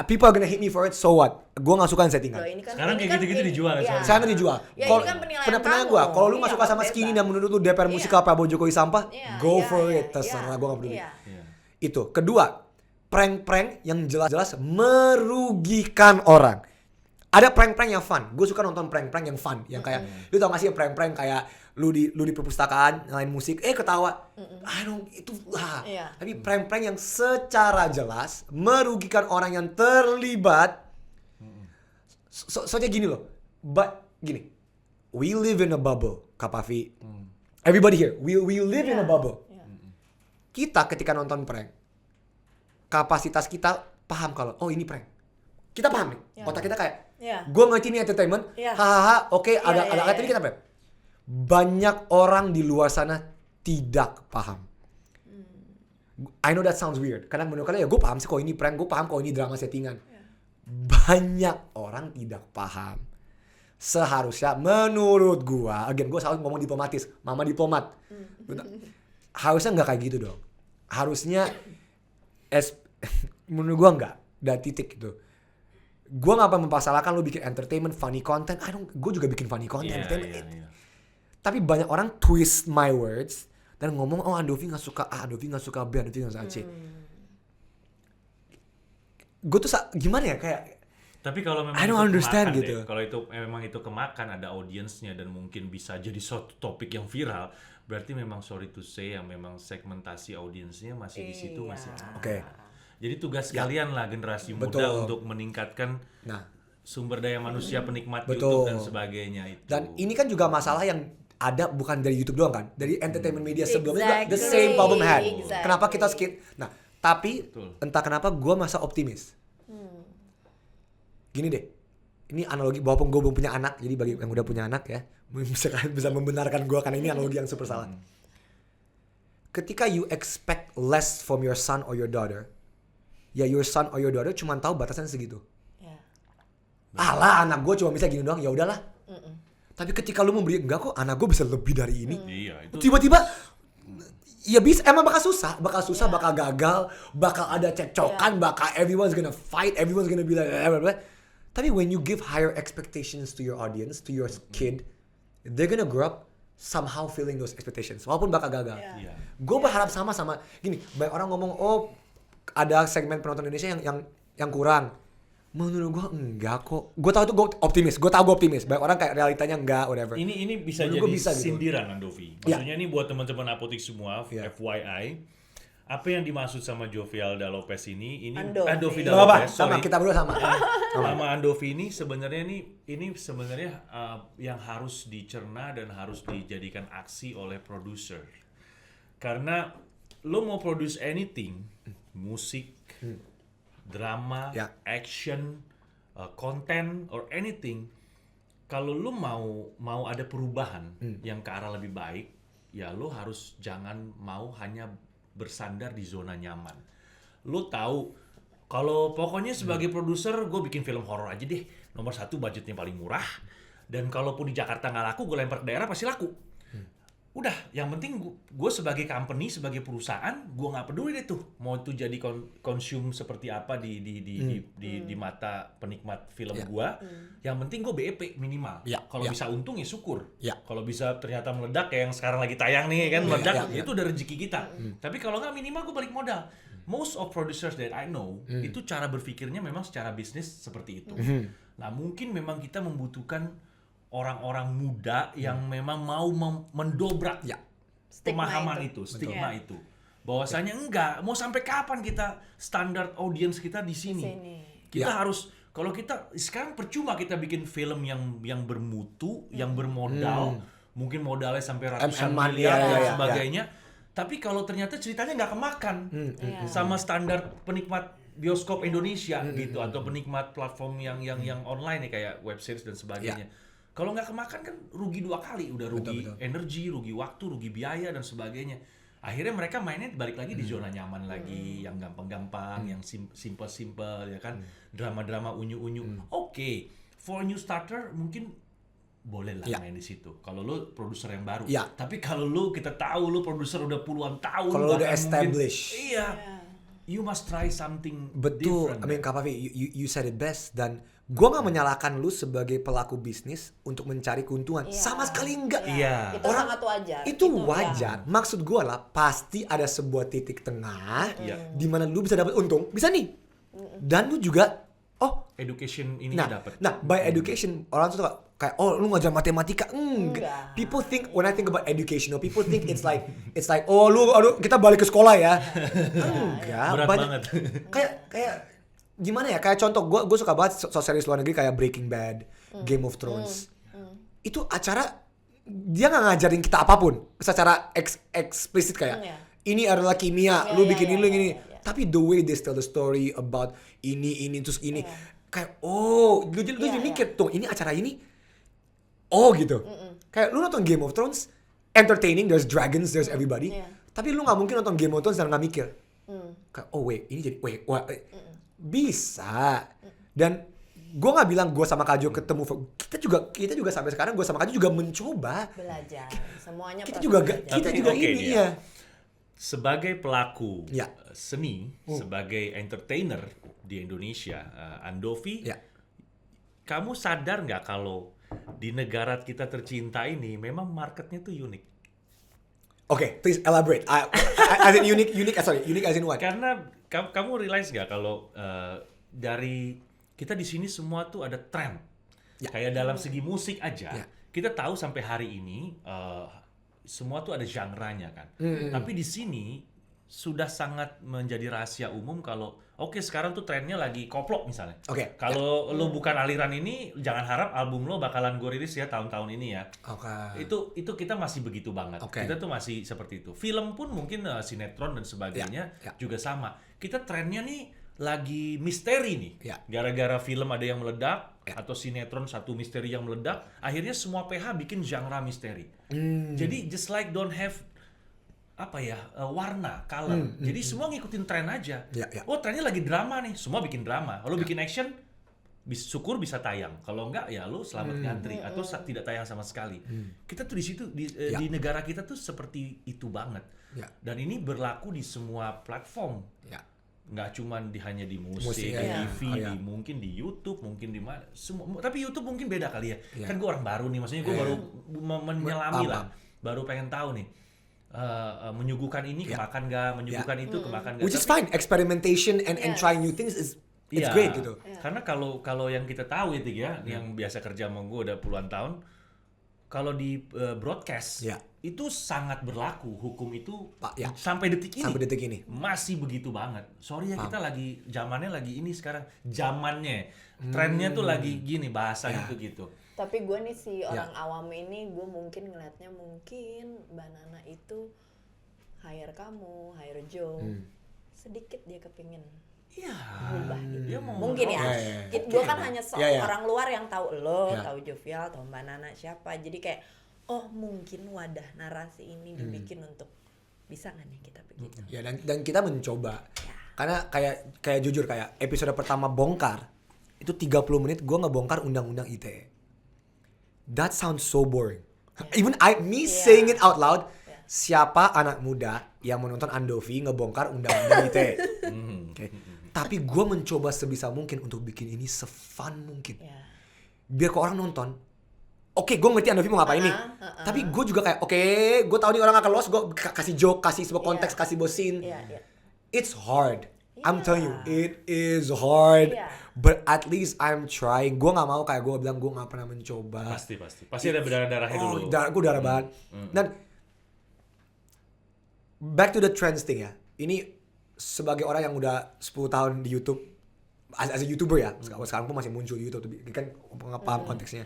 people are gonna hate me for it, so what? Gue nggak suka settingan.
Sekarang kayak gitu-gitu dijual.
Sekarang dijual.
Ya, ini kan penilaian
gue. Kalau lu nggak suka sama Skinny dan menurut lu DPR musikal Prabowo Jokowi sampah, go for it. Terserah, gue nggak peduli. Itu. Kedua, prank-prank yang jelas-jelas merugikan orang. Ada prank-prank yang fun. Gue suka nonton prank-prank yang fun, yang kayak lu tau gak sih prank-prank kayak lu di perpustakaan nyalain musik, ketawa. Tapi prank-prank yang secara jelas merugikan orang yang terlibat. Soalnya gini loh. Gini. We live in a bubble, Kak Pavi. Everybody here, we live in a bubble. Kita ketika nonton prank, kapasitas kita paham kalau ini prank. Kita paham nih. Otak kita kayak gue ngerti ini entertainment. Hahaha, oke, ada tapi kita prank. Banyak orang di luar sana tidak paham. I know that sounds weird. Karena menurut kalian gue paham sih kok ini prank, gue paham kok ini drama settingan. Banyak orang tidak paham. Seharusnya menurut gue, again gue selalu ngomong diplomatis, mama diplomat. Harusnya nggak kayak gitu dong. Harusnya menurut gue nggak. Dan titik gitu. Gue nggak apa mempersalahkan lo bikin entertainment, funny content. Gue juga bikin funny content. Tapi banyak orang twist my words dan ngomong Andovi nggak suka A, Andovi nggak suka B, Andovi nggak suka C. Gue tuh gimana ya kayak.
Tapi kalau memang
I don't understand gitu.
Kalau itu memang itu kemakan ada audiensnya dan mungkin bisa jadi suatu topik yang viral, berarti memang sorry to say yang memang segmentasi audiensnya masih di situ masih.
Oke.
Jadi tugas kalian lah generasi muda untuk meningkatkan sumber daya manusia penikmat YouTube dan sebagainya itu.
Dan ini kan juga masalah yang ada bukan dari YouTube doang kan, dari entertainment media sebelumnya the same problem had. Kenapa kita skip? Nah, tapi entah kenapa gue masa optimis. Gini deh, ini analogi walaupun gue belum punya anak, jadi bagi yang udah punya anak ya, bisa membenarkan gue karena ini analogi yang super salah. Ketika you expect less from your son or your daughter, ya your son or your daughter cuma tahu batasan segitu. Alah, anak gue cuma bisa gini doang, ya udahlah. Tapi ketika lu memberi enggak kok anak gue bisa lebih dari ini. Tiba-tiba ya bisa emang bakal susah, bakal gagal, bakal ada cekcokan, bakal everyone's gonna fight, everyone's gonna be like blah, blah. Tapi when you give higher expectations to your audience, to your kid, they're gonna grow up somehow feeling those expectations walaupun bakal gagal. Gue berharap sama gini, banyak orang ngomong ada segmen penonton Indonesia yang kurang. Menurut gue enggak kok. Gue tahu itu gue optimis. Banyak orang kayak realitanya enggak, whatever.
Ini bisa
menurut
jadi sindiran Andovi. Maksudnya ini buat teman-teman apotik semua, FYI. Apa yang dimaksud sama Jovialda Lopez ini Andovi Lopez.
Sama kita berdua sama.
Sama Andovi ini sebenarnya ini sebenarnya yang harus dicerna dan harus dijadikan aksi oleh produser. Karena lo mau produce anything, musik, drama, action, content or anything, kalau lu mau ada perubahan yang ke arah lebih baik, ya lu harus jangan mau hanya bersandar di zona nyaman. Lu tahu kalau pokoknya sebagai produser gue bikin film horor aja deh, nomor 1 budgetnya paling murah, dan kalaupun di Jakarta nggak laku gue lempar ke daerah pasti laku. Udah, yang penting gue sebagai company, sebagai perusahaan, gue nggak peduli deh tuh mau itu jadi konsum seperti apa di mata penikmat film gue. Yang penting gue BEP minimal. Kalau bisa untung ya syukur. Kalau bisa ternyata meledak kayak yang sekarang lagi tayang nih kan meledak, itu udah rezeki kita. Tapi kalau nggak minimal gue balik modal. Most of producers that I know itu cara berpikirnya memang secara bisnis seperti itu. Nah mungkin memang kita membutuhkan orang-orang muda yang memang mau mendobrak pemahaman itu, stigma itu. Bahwasanya enggak, mau sampai kapan kita standar audiens kita di sini. Kita harus, kalau kita sekarang percuma kita bikin film yang bermutu, yang bermodal, mungkin modalnya sampai ratusan miliar dan sebagainya. Tapi kalau ternyata ceritanya nggak kemakan sama standar penikmat bioskop Indonesia gitu, atau penikmat platform yang online nih kayak web series dan sebagainya. Kalau nggak kemakan kan rugi 2 kali, udah rugi energi, rugi waktu, rugi biaya dan sebagainya. Akhirnya mereka mainnya balik lagi di zona nyaman lagi, yang gampang-gampang, yang simple-simple ya kan, drama-drama unyu-unyu. Oke, for new starter mungkin boleh lah main di situ. Kalau lu produser yang baru. Tapi kalau kita tahu lu produser udah puluhan tahun,
kalau udah established.
you must try something
Betul.
different.
I mean, Kak Pavi, you said it best. Dan gue gak menyalahkan lu sebagai pelaku bisnis untuk mencari keuntungan. Sama sekali enggak.
Iya.
Itu sangat wajar.
Itu wajar. Maksud gue lah, pasti ada sebuah titik tengah di mana lu bisa dapat untung. Bisa nih. Dan lu juga,
education ini
nah,
dapat.
Nah, by education, orang tuh kayak, lu ngajar matematika. Enggak. People think, when I think about education, people think it's like, kita balik ke sekolah ya. Enggak.
Berat banget.
Kayak gimana ya? Kayak contoh, gue suka banget series luar negeri kayak Breaking Bad, Game of Thrones. Itu acara dia nggak ngajarin kita apapun secara eksplisit kayak ini adalah kimia, lu bikin ini. Tapi the way they tell the story about ini terus ini kayak lu jadi mikir tuh ini acara ini gitu. Kayak lu nonton Game of Thrones, entertaining, there's dragons, there's everybody. Tapi lu nggak mungkin nonton Game of Thrones dan nggak mikir. Kayak ini jadi bisa. Dan gue nggak bilang gue sama Kak Jo ketemu, kita juga sampai sekarang gue sama Kak Jo juga mencoba
belajar semuanya.
Kita juga ini ya.
Sebagai pelaku seni, sebagai entertainer di Indonesia, Andovi, kamu sadar nggak kalau di negara kita tercinta ini memang marketnya tuh unik?
Oke, please elaborate. As in unique as in what?
Karena kamu realize nggak kalau dari kita di sini semua tuh ada tren. Kayak dalam segi musik aja, kita tahu sampai hari ini semua tuh ada genre-nya kan. Tapi di sini sudah sangat menjadi rahasia umum kalau sekarang tuh trennya lagi koplo misalnya. Kalau lo bukan aliran ini, jangan harap album lo bakalan gue rilis ya tahun-tahun ini ya. Itu kita masih begitu banget. Kita tuh masih seperti itu. Film pun mungkin sinetron dan sebagainya juga sama. Kita trennya nih lagi misteri nih. Gara-gara film ada yang meledak atau sinetron satu misteri yang meledak, akhirnya semua PH bikin genre misteri. Jadi just like don't have warna, color. Jadi semua ngikutin tren aja. Trennya lagi drama nih, semua bikin drama. Kalau bikin action, syukur bisa tayang. Kalau enggak ya lo selamat ngantri atau tidak tayang sama sekali. Kita tuh di situ di negara kita tuh seperti itu banget. Dan ini berlaku di semua platform. Nggak cuma hanya di musik, di TV, mungkin di YouTube, mungkin di mana. Tapi YouTube mungkin beda kali ya. Kan gue orang baru nih, maksudnya gue baru menyelami lah. Baru pengen tahu nih. Menyuguhkan ini kemakan nggak, menyuguhkan itu kemakan nggak.
Which is fine, experimentation and trying new things it's great gitu.
Karena kalau yang kita tahu itu ya, yang biasa kerja sama gue udah puluhan tahun, kalau di broadcast itu sangat berlaku hukum itu sampai detik ini masih begitu banget. Sorry ya, kita lagi zamannya lagi ini sekarang, zamannya trennya tuh lagi gini bahasa gitu.
Tapi gue nih si orang awam ini, gue mungkin ngeliatnya Mbak Nana itu hire kamu, hire Joe, sedikit dia kepingin berubah gitu. Dia mungkin gue kan hanya orang luar yang tahu tahu Jovial, tahu Mbak Nana siapa. Jadi kayak mungkin wadah narasi ini dibikin untuk bisa nggak nih kita begitu.
Dan kita mencoba. Karena kayak jujur kayak episode pertama bongkar itu 30 menit gue ngebongkar undang-undang ITE. That sounds so boring. Even saying it out loud. Siapa anak muda yang menonton Andovi ngebongkar undang-undang ITE? Tapi gue mencoba sebisa mungkin untuk bikin ini se-fun mungkin. Biar ke orang nonton, gue ngerti Andovi mau ngapain nih. Tapi gue juga kayak, gue tahu nih orang akan lost, gue kasih joke, kasih sebuah konteks, kasih sebuah scene. It's hard. I'm telling you, it is hard. But at least I'm trying. Gue gak mau kayak gue bilang gue gak pernah mencoba.
Pasti ada berdarah-darahnya dulu.
Gue darah banget. Dan back to the trends thing ya. Ini sebagai orang yang udah 10 tahun di YouTube, as a YouTuber ya. Sekarang pun masih muncul di YouTube. Kan paham konteksnya.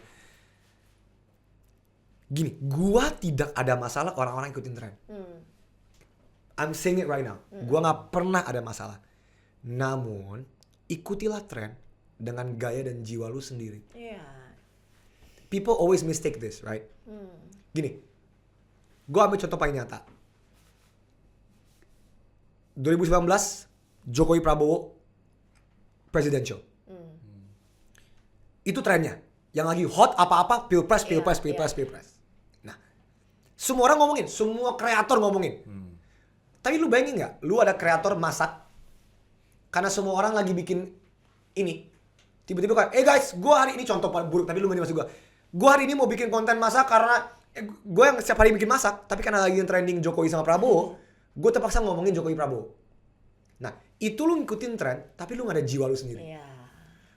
Gini, gue tidak ada masalah orang-orang ikutin tren. I'm saying it right now. Gue gak pernah ada masalah. Namun ikutilah tren dengan gaya dan jiwa lu sendiri. People always mistake this, right? Gini, gue ambil contoh paling nyata. 2019, Jokowi Prabowo presidential. Itu trennya. Yang lagi hot apa-apa, pilpres. Nah, semua orang ngomongin, semua kreator ngomongin. Tapi lu bayangin nggak? Lu ada kreator masak, karena semua orang lagi bikin ini. Tiba-tiba kayak, guys, gue hari ini contoh paling buruk, tapi lu ngerti maksud gue. Gue hari ini mau bikin konten masak karena gue yang setiap hari bikin masak, tapi karena lagi yang trending Jokowi sama Prabowo, gue terpaksa ngomongin Jokowi Prabowo. Nah, itu lu ngikutin tren, tapi lu gak ada jiwa lu sendiri.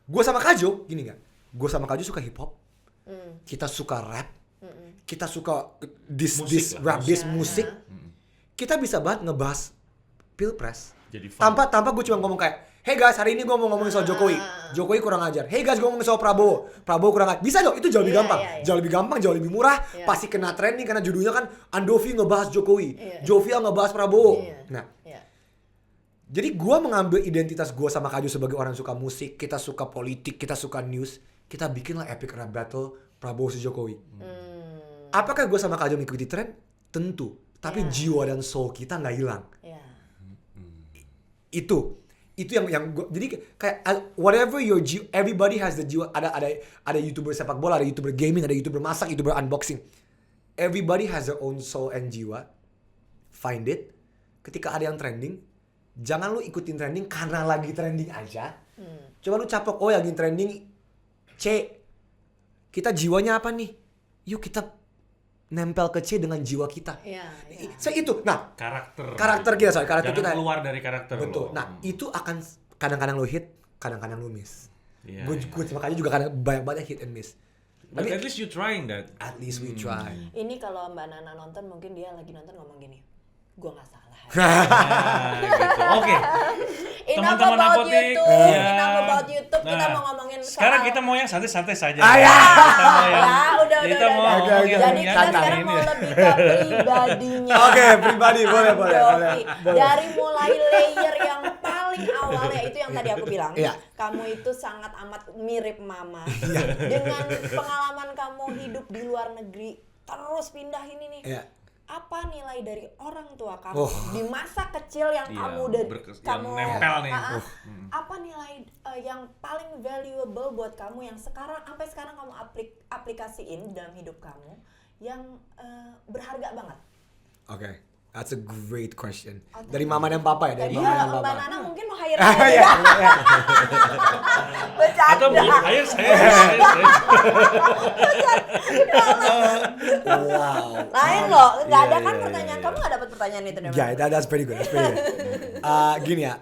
Gue sama Kajo, gini gak? Gue sama Kajo suka hip hop, kita suka rap, kita suka musik. Kita bisa banget ngebahas pilpres. Tanpa gue cuma ngomong kayak, hey guys, hari ini gue mau ngomongin soal Jokowi. Jokowi kurang ajar. Hey guys, gue ngomongin soal Prabowo. Prabowo kurang ajar. Bisa dong, itu jauh lebih gampang. Jauh lebih gampang, jauh lebih murah. Pasti kena trending karena judulnya kan Andovi ngebahas Jokowi. Jovia ngebahas Prabowo. Nah, jadi gue mengambil identitas gue sama Kajo sebagai orang suka musik. Kita suka politik, kita suka news. Kita bikinlah epic rap battle Prabowo si Jokowi. Apakah gue sama Kajo mengikuti tren? Tentu. Tapi jiwa dan soul kita nggak hilang. Itu yang gua, jadi kayak whatever your jiwa, everybody has the jiwa. Ada YouTuber sepak bola, ada YouTuber gaming, ada YouTuber masak, YouTuber unboxing. Everybody has their own soul and jiwa. Find it. Ketika ada yang trending, jangan lu ikutin trending karena lagi trending aja. Coba lu capok, oh yang lagi trending C. Kita jiwanya apa nih? Yuk kita nempel ke C dengan jiwa kita. So itu, nah karakter kita, karakter kita
keluar dari karakter.
Betul. Nah itu akan kadang-kadang lo hit, kadang-kadang lo miss. Gue makanya juga kadang banyak hit and miss.
But at least you trying that.
At least we try.
Ini kalau Mbak Nana nonton, mungkin dia lagi nonton ngomong gini, gue nggak salah.
Gitu. Oke.
Teman-teman apotek. Enough about YouTube. Kita mau ngomongin
sekarang kita mau yang santai-santai saja.
Udah. Jadi kita sekarang mau lebih ke pribadinya.
Oke, pribadi boleh.
Dari mulai layer yang paling awalnya itu yang tadi aku bilang. Kamu itu sangat amat mirip mama. Dengan pengalaman kamu hidup di luar negeri, terus pindah ini nih. Apa nilai dari orang tua kamu di masa kecil yang kamu
nempel nih.
Apa nilai yang paling valuable buat kamu yang sampai sekarang kamu aplikasiin dalam hidup kamu yang berharga banget?
Oke. That's a great question. Dari mama dan papa ya? Dari mama dan papa.
Mbak Nana mungkin mau hire saya. Bercanda.
Atau mau hire saya.
Wow.
Lain loh, nggak ada kan pertanyaan. Kamu nggak dapat pertanyaan itu dari
mana? That's pretty good. Gini ya.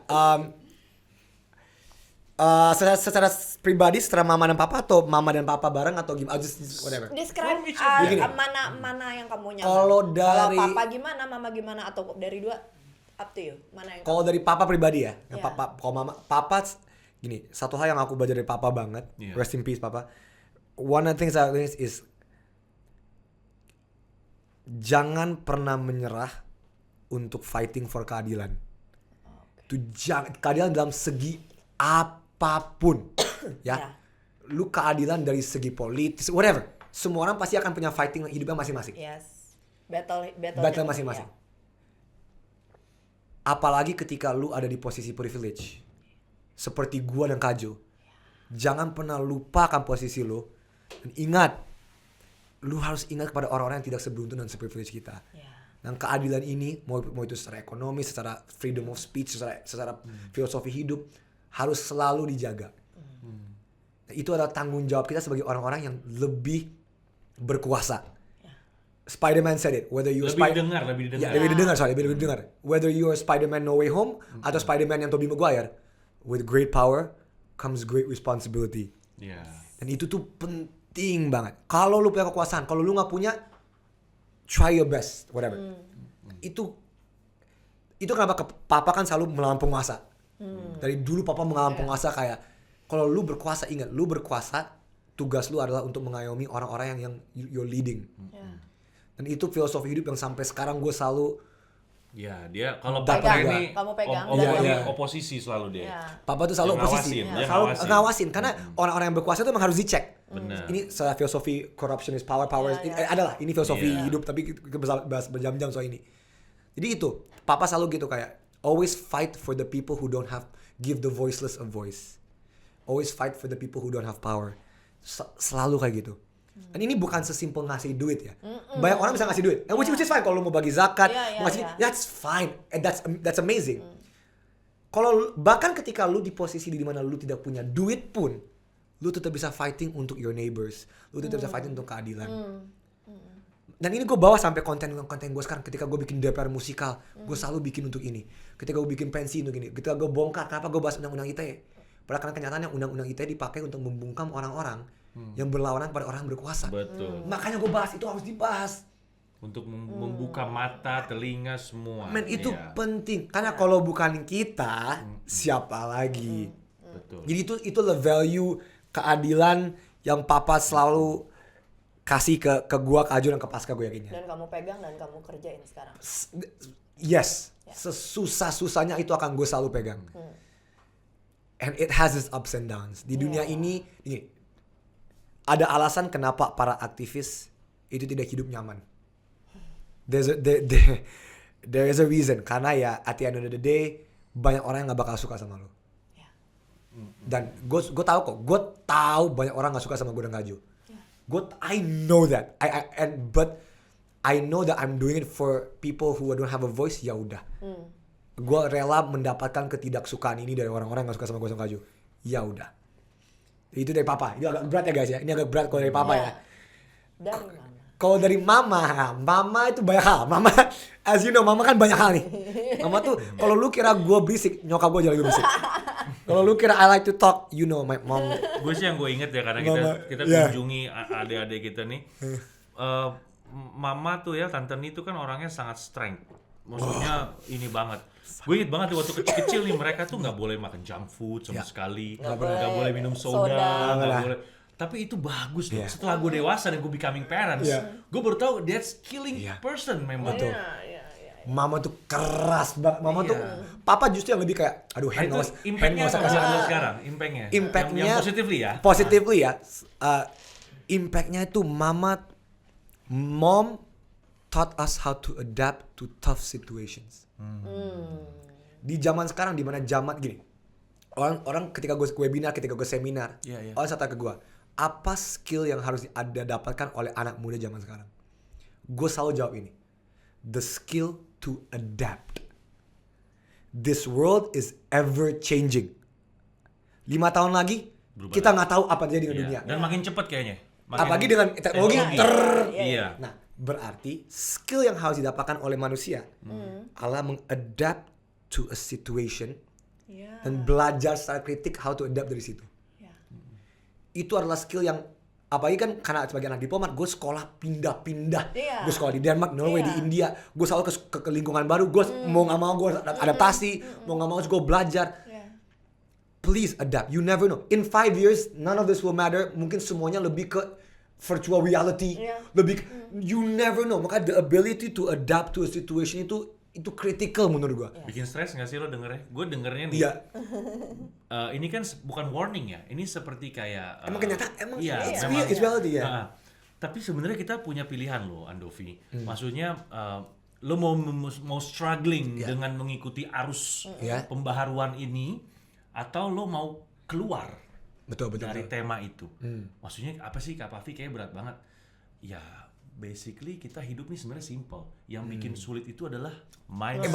Secara pribadi, secara mama dan papa atau mama dan papa bareng atau gimana? Just whatever.
Describe mana yang kamu nyaman.
Kalau dari
papa gimana, mama gimana, atau dari dua, up to you. Mana yang
kalau dari papa pribadi ya, kalau mama, papa gini. Satu hal yang aku belajar dari papa banget, rest in peace papa. One of the things I learned is jangan pernah menyerah untuk fighting for keadilan. Keadilan dalam segi apapun, ya. Lu keadilan dari segi politis, whatever. Semua orang pasti akan punya fighting hidupnya masing-masing.
Yes. Battle
masing-masing. Apalagi ketika lu ada di posisi privilege, seperti gua dan Kajo. Jangan pernah lupakan posisi lu. Dan ingat, lu harus ingat kepada orang-orang yang tidak seberuntung dan seprivilege kita. Dan keadilan ini, mau itu secara ekonomi, secara freedom of speech, secara filosofi hidup, harus selalu dijaga. Nah, itu adalah tanggung jawab kita sebagai orang-orang yang lebih berkuasa. Spider-Man said it. Whether you
lebih didengar.
Whether you are Spider-Man No Way Home atau Spider-Man yang Tobey Maguire, with great power comes great responsibility. Dan itu tuh penting banget. Kalau lu punya kekuasaan, kalau lu nggak punya, try your best, whatever. Itu kenapa papa kan selalu melawan penguasa. Dari dulu papa melawan penguasa kayak, kalau lu berkuasa, ingat, lu berkuasa, tugas lu adalah untuk mengayomi orang-orang yang you're leading. Dan itu filosofi hidup yang sampai sekarang gue selalu.
Dia kalau papa ini
kamu pegang
oposisi selalu dia.
Papa tuh selalu oposisi, selalu ngawasin karena orang-orang yang berkuasa itu memang harus dicek. Ini secara filosofi corruption is power adalah ini filosofi hidup, tapi kita bahas berjam-jam soal ini. Jadi itu papa selalu gitu kayak always fight for the people who don't have, give the voiceless a voice. Always fight for the people who don't have power. Selalu kayak gitu. Dan ini bukan sesimpel ngasih duit ya. Banyak orang bisa ngasih duit. Which is fine. Kalau lu mau bagi zakat, mau ngasih, that's fine. And that's amazing. Kalau bahkan ketika lu di posisi di mana lu tidak punya duit pun, lu tetap bisa fighting untuk your neighbors, lu tetap bisa fighting untuk keadilan. Dan ini gue bawa sampai konten gue sekarang. Ketika gue bikin DPR musikal, gue selalu bikin untuk ini. Ketika gue bikin pensi untuk ini, ketika gue bongkar kenapa gue bahas undang-undang ITE. Padahal karena kenyataannya undang-undang ITE dipakai untuk membungkam orang-orang yang berlawanan pada orang berkuasa.
Betul.
Makanya gue bahas, itu harus dibahas.
Untuk membuka mata, telinga semua.
Men, itu
Iya.
penting. Karena kalau bukan kita, siapa lagi?
Betul.
Jadi itu the value keadilan yang papa selalu kasih ke gua, ke Aju, dan ke Pasca, gue yakinnya.
Dan kamu pegang dan kamu kerjain sekarang.
Yes, sesusah-susahnya itu akan gue selalu pegang. And it has its ups and downs. Di dunia ini, ada alasan kenapa para aktivis itu tidak hidup nyaman. There is a reason. Karena ya at the end of the day, banyak orang yang gak bakal suka sama lo. Dan gue tahu kok, gue tahu banyak orang gak suka sama gue dan Kaju. I know that. But I know that I'm doing it for people who don't have a voice. Ya udah. Gue rela mendapatkan ketidaksukaan ini dari orang-orang yang gak suka sama gue sama Kaju. Ya udah. Itu dari papa. Itu agak berat ya guys ya. Ini agak berat kalau dari papa ya.
Dari mana?
Kalau dari mama itu banyak hal. Mama, as you know, mama kan banyak hal nih. Mama tuh, kalau lu kira gue berisik, nyokap gue aja lagi berisik. Kalau lu kira I like to talk, you know, my mom.
Gue sih yang gue inget ya, karena kita kunjungi adik-adik kita nih. Mama tuh ya, Tante Ni tuh kan orangnya sangat strength. Maksudnya ini banget. Gue inget banget waktu kecil-kecil nih, mereka tuh gak boleh makan junk food sama sekali. Gak boleh minum soda. Gak boleh. Tapi itu bagus loh. Setelah gue dewasa dan gue becoming parents, gue baru tahu that's killing person memang.
Betul. Mama tuh keras banget. Mama tuh, papa justru yang lebih kayak, aduh, hand
Impactnya
nggak usah
apa
kasih.
sekarang? Impactnya
Impactnya
yang positively ya.
Positively ya. Impactnya itu mom taught us how to adapt to tough situations. Di zaman sekarang, di mana zaman gini, orang ketika gue webinar, ketika gue seminar, orang tanya ke gue, apa skill yang harus dapatkan oleh anak muda zaman sekarang? Gue selalu jawab ini, the skill to adapt. This world is ever changing. 5 tahun lagi
Berubah.
kita nggak tahu apa terjadi dengan dunia.
Dan makin cepat kayaknya.
Apalagi dengan teknologi
Iya.
Nah, berarti skill yang harus didapatkan oleh manusia adalah mengadapt to a situation dan belajar secara kritik how to adapt dari situ. Itu adalah skill yang, apalagi kan karena sebagai anak diplomat, gue sekolah pindah-pindah. Gue sekolah di Denmark, Norway, di India. Gue selalu ke lingkungan baru. Gue mau gak mau gue adaptasi, mau gak mau gue belajar. Please adapt. You never know. In 5 years, none of this will matter. Mungkin semuanya lebih ke virtual reality. Lebih you never know. Maka the ability to adapt to a situation itu critical menurut gue.
Bikin stres gak sih lo dengernya? Gue dengernya nih.
Iya.
Ini kan bukan warning ya. Ini seperti kayak
Emang kenyataan, emang
iya,
it's reality ya.
Tapi sebenarnya kita punya pilihan loh, Andovi. Maksudnya lo mau struggling dengan mengikuti arus pembaharuan ini, atau lo mau keluar dari tema itu. Maksudnya apa sih, Kak Pavi kayaknya berat banget. Ya basically kita hidup nih sebenarnya simple. Yang bikin sulit itu adalah mindset.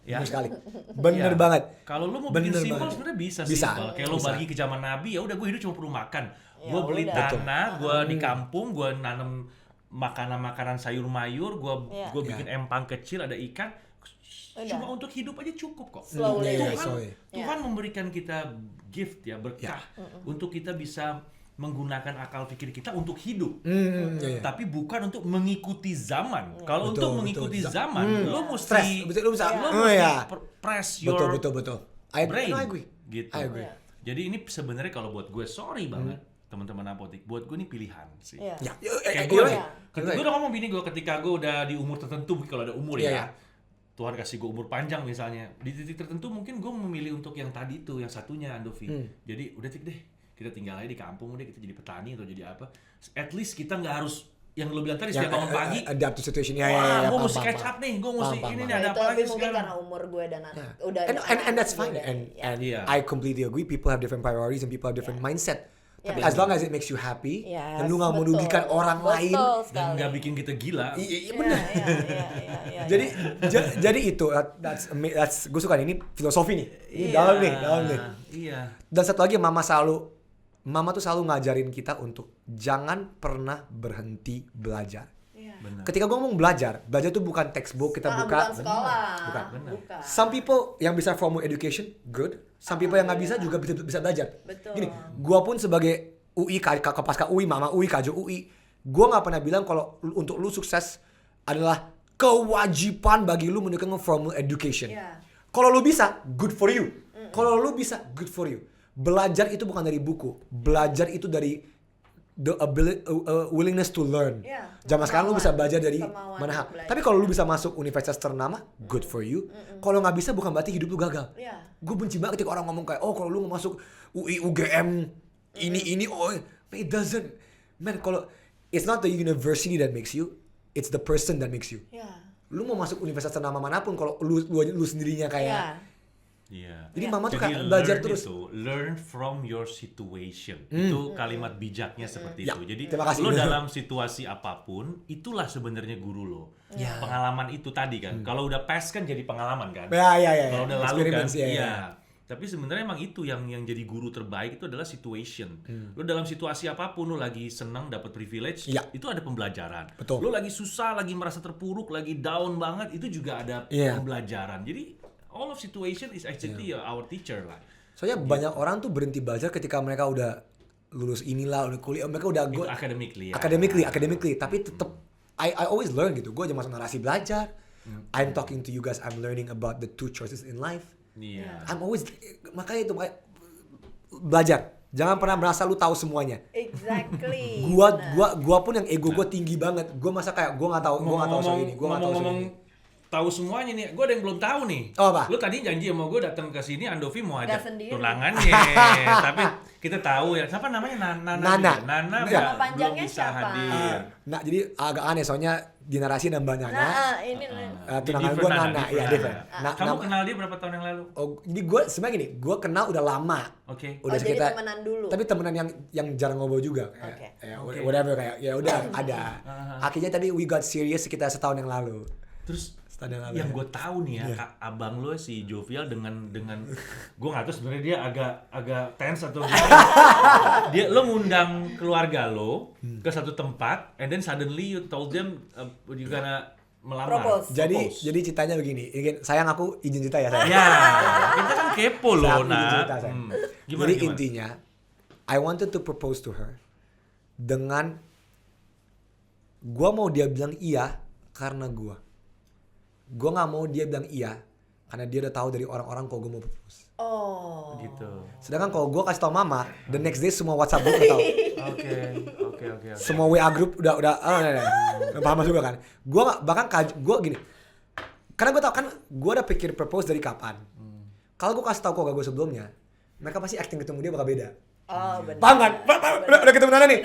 Bener sekali. Bener banget.
Kalau lo mau bikin simple sebenarnya bisa. Simple. Kayak lo bagi ke zaman Nabi, ya udah gue hidup cuma perlu makan. Gue beli tanah, gue di kampung, gue nanam makanan sayur mayur, gue bikin empang kecil, ada ikan. Cuma untuk hidup aja cukup kok. Tuhan memberikan kita gift ya, berkah untuk kita bisa menggunakan akal pikir kita untuk hidup, tapi bukan untuk mengikuti zaman. Kalau untuk mengikuti zaman, lo mesti press your brain. Gitu. Jadi ini sebenarnya kalau buat gue, sorry banget teman-teman apotik, buat gue ini pilihan sih. Kayak gue udah ngomong bini gue, ketika gue udah di umur tertentu, kalau ada umur Tuhan kasih gue umur panjang misalnya, di titik tertentu mungkin gue memilih untuk yang tadi tuh, yang satunya Andovi. Jadi udah deh, kita tinggal aja di kampung, udah kita jadi petani atau jadi apa. At least kita nggak harus yang lo bilang tadi setiap bangun pagi
adapt to situation.
Gue mesti catch up nih, gue mesti ini nih, ada apa lagi
mungkin
sekarang.
karena umur gue dan udah
and that's fine. And I completely agree. People have different priorities and people have different mindset. Tapi as long as it makes you happy,
Yes,
dan lu nggak
betul.
merugikan orang lain,
Betul
Dan
sekali.
nggak bikin kita gila.
iya bener.
Iya.
Jadi itu, that's gue suka ini filosofi nih. Ini dalam nih.
Iya.
Dan satu lagi mama tuh selalu ngajarin kita untuk jangan pernah berhenti belajar.
Benar.
Ketika gue ngomong belajar itu bukan textbook kita buka.
Bukan sekolah.
Bukan.
Bukan.
Some people yang bisa formal education, good. Some people yang nggak bisa juga bisa belajar.
Betul.
Gini, gue pun sebagai UI, kakak pasca UI, mama UI, Kajo UI, gue nggak pernah bilang kalau untuk lu sukses adalah kewajiban bagi lu mendapatkan formal education.
Iya.
Kalau lu bisa, good for you. Kalau lu bisa, good for you. Belajar itu bukan dari buku. Belajar itu dari the ability, willingness to learn.
Yeah,
Zaman sekarang lu bisa belajar dari
kemauan
mana hal.
untuk belajar.
Tapi kalau lu bisa masuk universitas ternama, good for you. Kalau nggak bisa bukan berarti hidup lu gagal.
Yeah.
Gue benci banget ketika orang ngomong kayak, oh kalau lu nggak masuk UI, UGM, ini, oh, it doesn't. Man, kalau it's not the university that makes you, it's the person that makes you.
Yeah.
Lu mau masuk universitas ternama manapun, kalau lu sendirinya kayak,
Yeah.
Iya.
jadi mama tuh
Jadi
kayak belajar
learn
terus.
itu, learn from your situation. Itu kalimat bijaknya seperti
Ya,
itu. Jadi
terima kasih.
lo dalam situasi apapun, itulah sebenarnya guru lo.
Ya.
Pengalaman itu tadi kan. Kalau udah past kan jadi pengalaman kan.
Ya.
Kalau udah lalu kan,
Experience, ya.
iya. Tapi sebenarnya emang itu yang jadi guru terbaik itu adalah situation. Lo dalam situasi apapun, lo lagi senang dapat privilege,
Ya.
itu ada pembelajaran.
Betul.
Lo lagi susah, lagi merasa terpuruk, lagi down banget, itu juga ada
Iya.
pembelajaran. Jadi all of situation is actually our teacher lah.
Soalnya banyak orang tuh berhenti belajar ketika mereka udah lulus inilah, udah kuliah, mereka udah
Itu academically ya.
academically, tapi tetap I always learn gitu. Gue aja masuk narasi belajar. I'm talking to you guys, I'm learning about the two choices in life.
Iya.
I'm always, makanya itu belajar. Jangan pernah merasa lu tahu semuanya.
Exactly.
Gua pun yang ego gue tinggi banget. Gue masa kayak gue nggak tahu soal ini, gue nggak tahu soal
Ngomong-ngomong
ini.
tahu semuanya nih, gue ada yang belum tahu nih.
Oh, apa?
Lu tadi janji sama gue datang ke sini, Andovi mau
Nggak
ajak
sendiri.
tunangannya. Tapi kita tahu ya, siapa namanya
Nana.
Nana
Nama
belum
panjangnya
bisa
siapa?
hadir.
Nah jadi agak aneh soalnya di narasi nambah Nana.
Nah, ini
Tunangan gue Nana, iya different.
Kamu kenal dia berapa tahun yang lalu?
Oh, jadi gue sebenarnya gini, gue kenal udah lama.
Oke.
Udah
jadi
sekitar,
temenan dulu.
tapi temenan yang jarang ngobrol juga.
Oke.
Whatever kayak, ya udah ada. Akhirnya tadi we got serious sekitar setahun yang lalu.
Terus
Setahun yang lalu.
yang gue tahu nih ya, Kak, abang lo si Jovial dengan gue nggak tahu sebenarnya dia agak tense atau gimana. Dia lo ngundang keluarga lo ke satu tempat, and then suddenly you told them you gonna melamar.
Propose.
Jadi ceritanya begini, sayang aku izin cerita ya sayang.
Ya, kita kan kepo
Saya
loh,
izin
nah.
cerita, sayang.
Gimana,
Jadi
gimana?
intinya, I wanted to propose to her dengan gue mau dia bilang iya karena gue nggak mau dia bilang iya karena dia udah tahu dari orang-orang kalau gue mau propose.
Oh.
Gitu.
Sedangkan kalau gue kasih tau mama, the next day semua WhatsApp group udah tahu.
Oke.
Semua WA group udah paham juga kan. Gue bahkan gue gini, karena gue tau kan gue udah pikir propose dari kapan. Kalau gue kasih tau keluarga gue sebelumnya, mereka pasti acting ketemu dia bakal beda.
Oh, benar.
Paham kan? Udah ketemu Nana nih.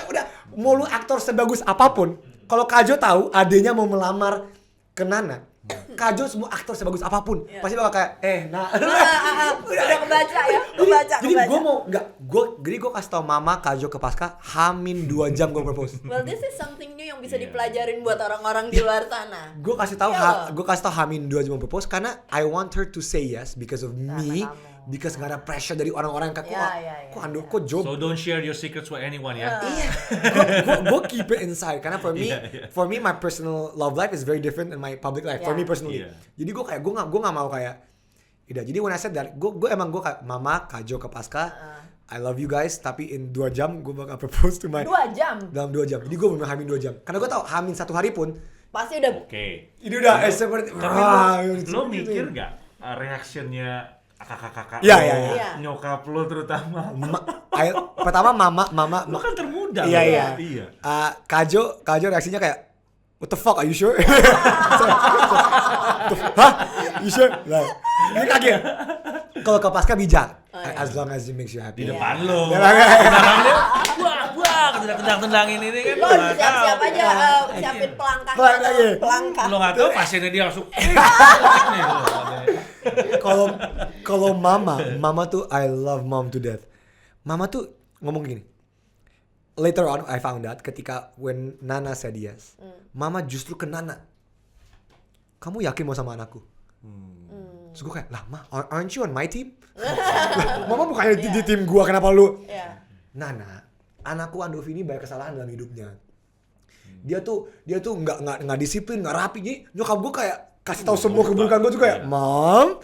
Udah mau lu aktor sebagus apapun, kalau Kajo tahu adenya mau melamar ke Nana, Kajo semua aktor sebagus apapun pasti bakal kayak
Udah kebaca ya, kebaca.
Jadi gue mau jadi gue kasih tau mama Kajo ke Pasca Hamin 2 jam gue propose.
Well, this is something new yang bisa dipelajarin buat orang-orang di luar sana.
Gue kasih tahu
Iya.
gue kasih tau Hamin 2 jam propose karena I want her to say yes because of me,
kamu.
because gak ada pressure dari orang-orang yang kayak kok Ando
iya.
kok Job.
So don't share your secrets with anyone ya.
Iya, gue keep it inside karena for me my personal love life is very different than my public life. For me personally, jadi gue kayak gue nggak mau kayak, jadi when I said that, gue kayak mama Kajo ke Pasca, I love you guys, tapi in 2 jam gue bakal propose to my
2 jam.
dalam 2 jam. Jadi gue bener Hamin 2 jam karena gue tau Hamin 1 hari pun
Pasti udah
Oke.
ini udah seperti.
Tapi lo mikir nggak reactionnya kakak-kakak
Iya.
nyokap lo terutama?
Pertama mama
Lo kan termuda.
Iya.
Iya.
Kajo reaksinya kayak, what the fuck, are you sure? Hah? You sure? Lah, ini kaget. Kalau ke Pasca bijak, as long as it makes you happy.
Di depan lo.
Iya.
Belakang dia, wah, tendang-tendangin ini kan.
lo siap-siap aja siapin pelangkah. Pelangkah.
Lo nggak tahu pasiennya dia langsung.
Kalau mama tuh I love mom to death. Mama tuh ngomong gini. Later on I found out ketika when Nana said yes, Mama justru ke Nana. Kamu yakin mau sama anakku? Terus gue kayak, lah Ma, aren't you on my team? Mama bukannya di tim gue, kenapa lu? Nana, anakku Andovi ini banyak kesalahan dalam hidupnya. Dia tuh nggak disiplin, nggak rapi. Jadi nyokap gue kayak kasih tahu semua keburukan gue tuh kayak, Mama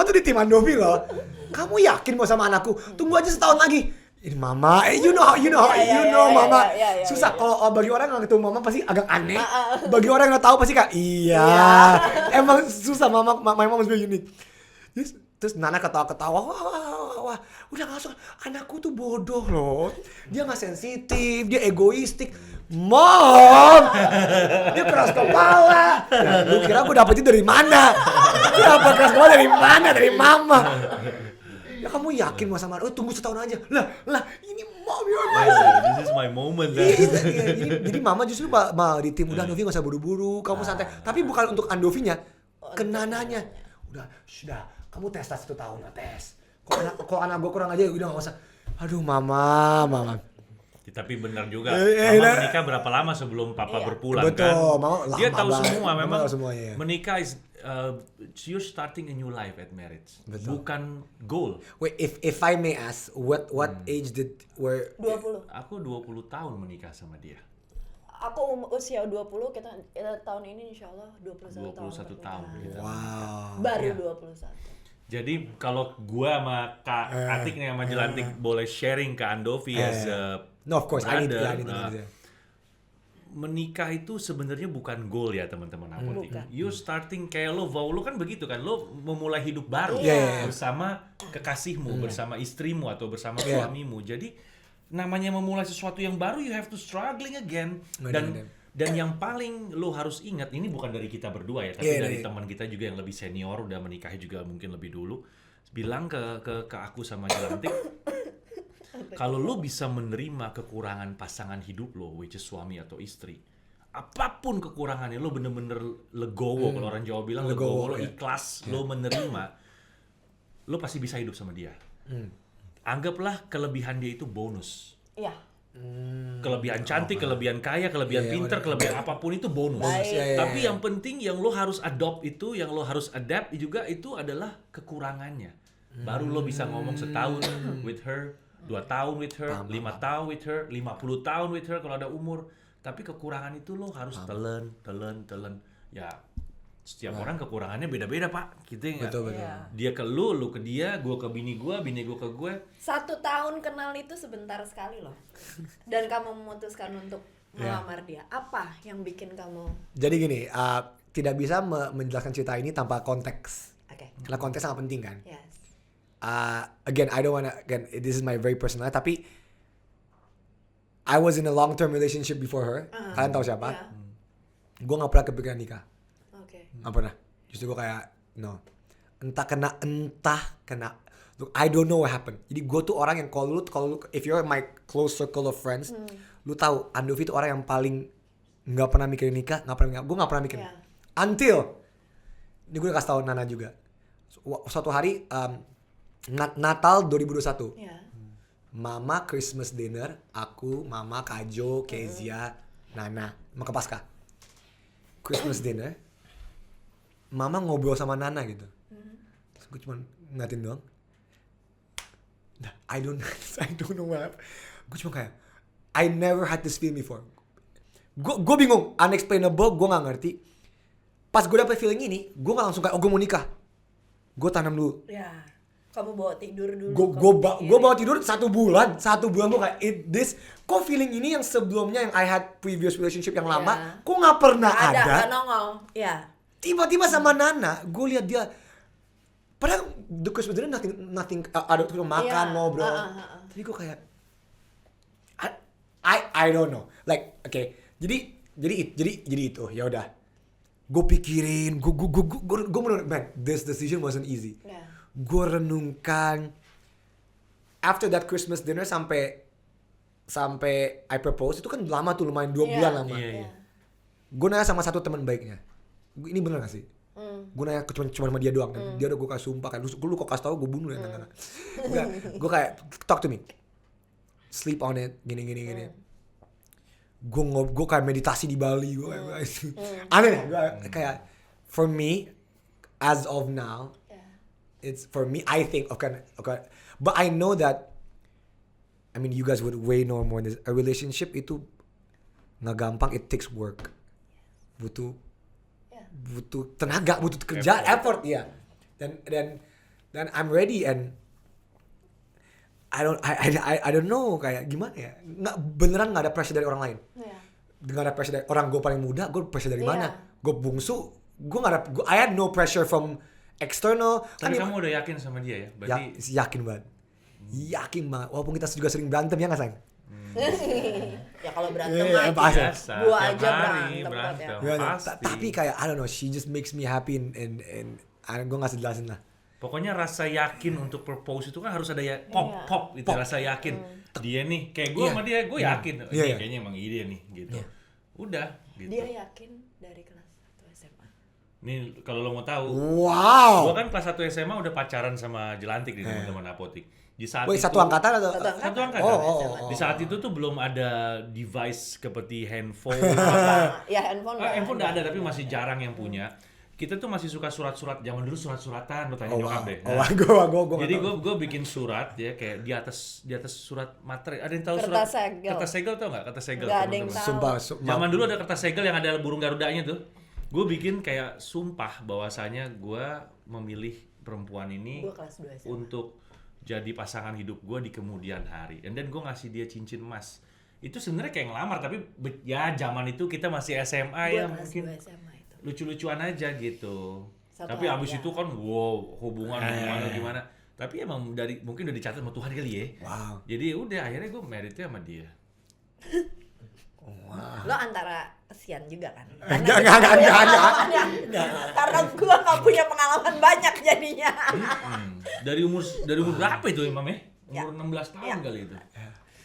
tuh di tim Andovi loh. Kamu yakin mau sama anakku? Tunggu aja setahun lagi. Ini Mama, you know Mama. Susah kalau bagi orang yang ketemu Mama pasti agak aneh. Bagi orang yang nggak tahu pasti kayak emang susah. My mom is very unique. Terus Nana ketawa-ketawa, wah, udah nggak usah. Anakku tuh bodoh loh. Dia nggak sensitif, dia egoistik. Mom, dia keras kepala. Lu kira gue dapet itu dari mana? Gue dapet keras kepala dari mana? Dari Mama. Ya kamu yakin mau sama? Tunggu setahun aja. Lah, ini Mom, you're my
This is my moment.
Jadi Mama justru di tim udah Andovi nggak usah buru-buru, kamu santai. Tapi bukan untuk Andovinya, ke Nananya. Sudah. Kamu tes 1 tahun lah, tes. Kalau anak gue kurang aja udah nggak usah. Aduh Mama.
Tapi benar juga. Mama menikah berapa lama sebelum Papa berpulang?
Betul,
kan?
Mama lama
dia tahu
banget.
semua. Memang
semuanya.
Menikah is you're starting a new life at marriage.
Betul.
Bukan goal.
Wait, if I may ask, what age were
20.
Aku 20 tahun menikah sama dia.
Aku usia 20, kita tahun ini insyaallah 21
tahun.
Wow.
Baru 21.
Jadi kalau gua sama Kak Atik nih sama Jelantik boleh sharing ke Andovi as
no, of course, I need to
menikah itu sebenarnya bukan goal ya teman-teman Apotik. You starting kayak lo kan begitu kan, lo memulai hidup baru bersama kekasihmu, bersama istrimu atau bersama suamimu. Jadi namanya memulai sesuatu yang baru, you have to struggling again. Dan yang paling lo harus ingat, ini bukan dari kita berdua ya, tapi dari teman kita juga yang lebih senior, udah menikah juga mungkin lebih dulu, bilang ke aku sama Jelantik, kalau lo bisa menerima kekurangan pasangan hidup lo, which is suami atau istri, apapun kekurangannya, lo bener-bener legowo, kalau orang Jawa bilang legowo, lo ikhlas, lo menerima, lo pasti bisa hidup sama dia. Anggaplah kelebihan dia itu bonus.
Iya.
Kelebihan cantik, kelebihan kaya, kelebihan pintar, kelebihan apapun itu bonus. Tapi yang penting yang lo harus adopt itu, yang lo harus adapt juga itu adalah kekurangannya. Baru lo bisa ngomong setahun with her, 2 tahun with her, 5 tahun with her, 50 tahun with her kalau ada umur. Tapi kekurangan itu lo harus telan. Ya setiap orang kekurangannya beda-beda Pak. Kita
betul.
Dia ke lu ke dia, gue ke bini gue ke gue.
1 tahun kenal itu sebentar sekali loh. Dan kamu memutuskan untuk melamar dia. Apa yang bikin kamu?
Jadi gini, tidak bisa menjelaskan cerita ini tanpa konteks. Karena konteks sangat penting kan.
Yes.
Again, this is my very personal. Tapi I was in a long-term relationship before her. Kalian tahu siapa? Gue nggak pernah kepikiran nikah. Nggak pernah. Justru gue kayak no. Entah kena. Look, I don't know what happened. Jadi gue tuh orang yang kalau lu if you're my close circle of friends, lu tahu Andovi itu orang yang paling nggak pernah mikirin nikah, gue nggak pernah mikirin. Until ini gue kasih tahu Nana juga. Suatu hari Natal 2021. Mama Christmas dinner, aku, Mama, Kajo, Kezia, Nana, Maka Pasca. Christmas dinner. Mama ngobrol sama Nana gitu. Terus gue cuma ngeliatin doang. I don't know what happened. Gue cuma kayak I never had this feeling before. Gue bingung, unexplainable, gue gak ngerti. Pas gue dapet feeling ini, gue gak langsung kayak gue mau nikah. Gue tanam dulu.
Ya, kamu bawa tidur dulu.
Gue bawa tidur 1 bulan. 1 bulan gue kayak kok feeling ini yang sebelumnya yang I had previous relationship yang lama, kok gak pernah ada.
Gak nongol,
Tiba-tiba sama Nana, gue lihat dia. Padahal the Christmas dinner nothing ada tuh makan ngobrol. Jadi gue kayak I don't know. Like jadi itu ya udah. Gue pikirin, gue menurut man, this decision wasn't easy. Gue renungkan. After that Christmas dinner sampai I propose itu kan lama tuh, lumayan 2 bulan lama. Gue nanya sama satu teman baiknya. Ini bener gak sih? gue nanya cuma sama dia doang, dan dia udah gue kasih sumpah kan, lu kok kasih tau gue bunuh ya, enggak. Gue kayak talk to me, sleep on it, gini. Gue kayak meditasi di Bali, gue aneh deh, gue kayak for me as of now, it's for me I think okay, but I know that I mean you guys would way know more than this. A relationship itu nggak gampang, it takes work, butuh tenaga, butuh kerja, effort ya. Dan I'm ready and I don't know kayak gimana ya. Beneran nggak ada pressure dari orang lain. Nggak ada pressure dari orang, gue paling muda, gue pressure dari mana? Gue bungsu, I had no pressure from external.
Tapi kamu udah yakin sama dia ya? Berarti
yakin banget. Walaupun kita juga sering berantem ya nggak sayang?
Ya kalau berantem biasa. Gua aja berantem.
Tapi kayak I don't know, she just makes me happy and gue nggak jelasin lah.
Pokoknya rasa yakin untuk propose itu kan harus ada ya pop itu rasa yakin. Dia nih kayak gue sama dia, gue yakin. Kayaknya emang ide nih gitu. Udah gitu.
Dia yakin dari kelas 1 SMA.
Nih kalau lo mau tahu.
Wow.
Gue kan kelas 1 SMA udah pacaran sama Jelantik di teman-teman apotik. Di saat itu,
satu angkatan atau?
Satu angkatan.
Oh.
Di saat itu tuh belum ada device seperti handphone. Handphone udah ada tapi masih jarang yang punya. Kita tuh masih suka surat-surat, zaman dulu surat-suratan, lo tanya nyokap deh.
Gue
jadi gue bikin surat ya kayak di atas surat materi. Ada yang tahu
kertas
surat?
Segel.
Kertas segel tau nggak? Kertas segel.
Gak ada yang tahu.
Zaman dulu ada kertas segel yang ada burung garudanya tuh. Gue bikin kayak sumpah bahwasanya gue memilih perempuan ini untuk jadi pasangan hidup gue di kemudian hari. Dan gue ngasih dia cincin emas. Itu sebenarnya kayak ngelamar tapi ya zaman itu kita masih SMA ya mungkin. Lucu-lucuan aja gitu. Tapi abis itu kan hubungan gimana. Tapi emang mungkin udah dicatat sama Tuhan kali ya.
Wow.
Jadi udah akhirnya gue meritnya sama dia.
Lo antara kesian juga kan?
Enggak.
Karena gue gak punya pengalaman banyak jadinya.
Dari umur berapa itu Imam ya? Umur 16 tahun kali itu.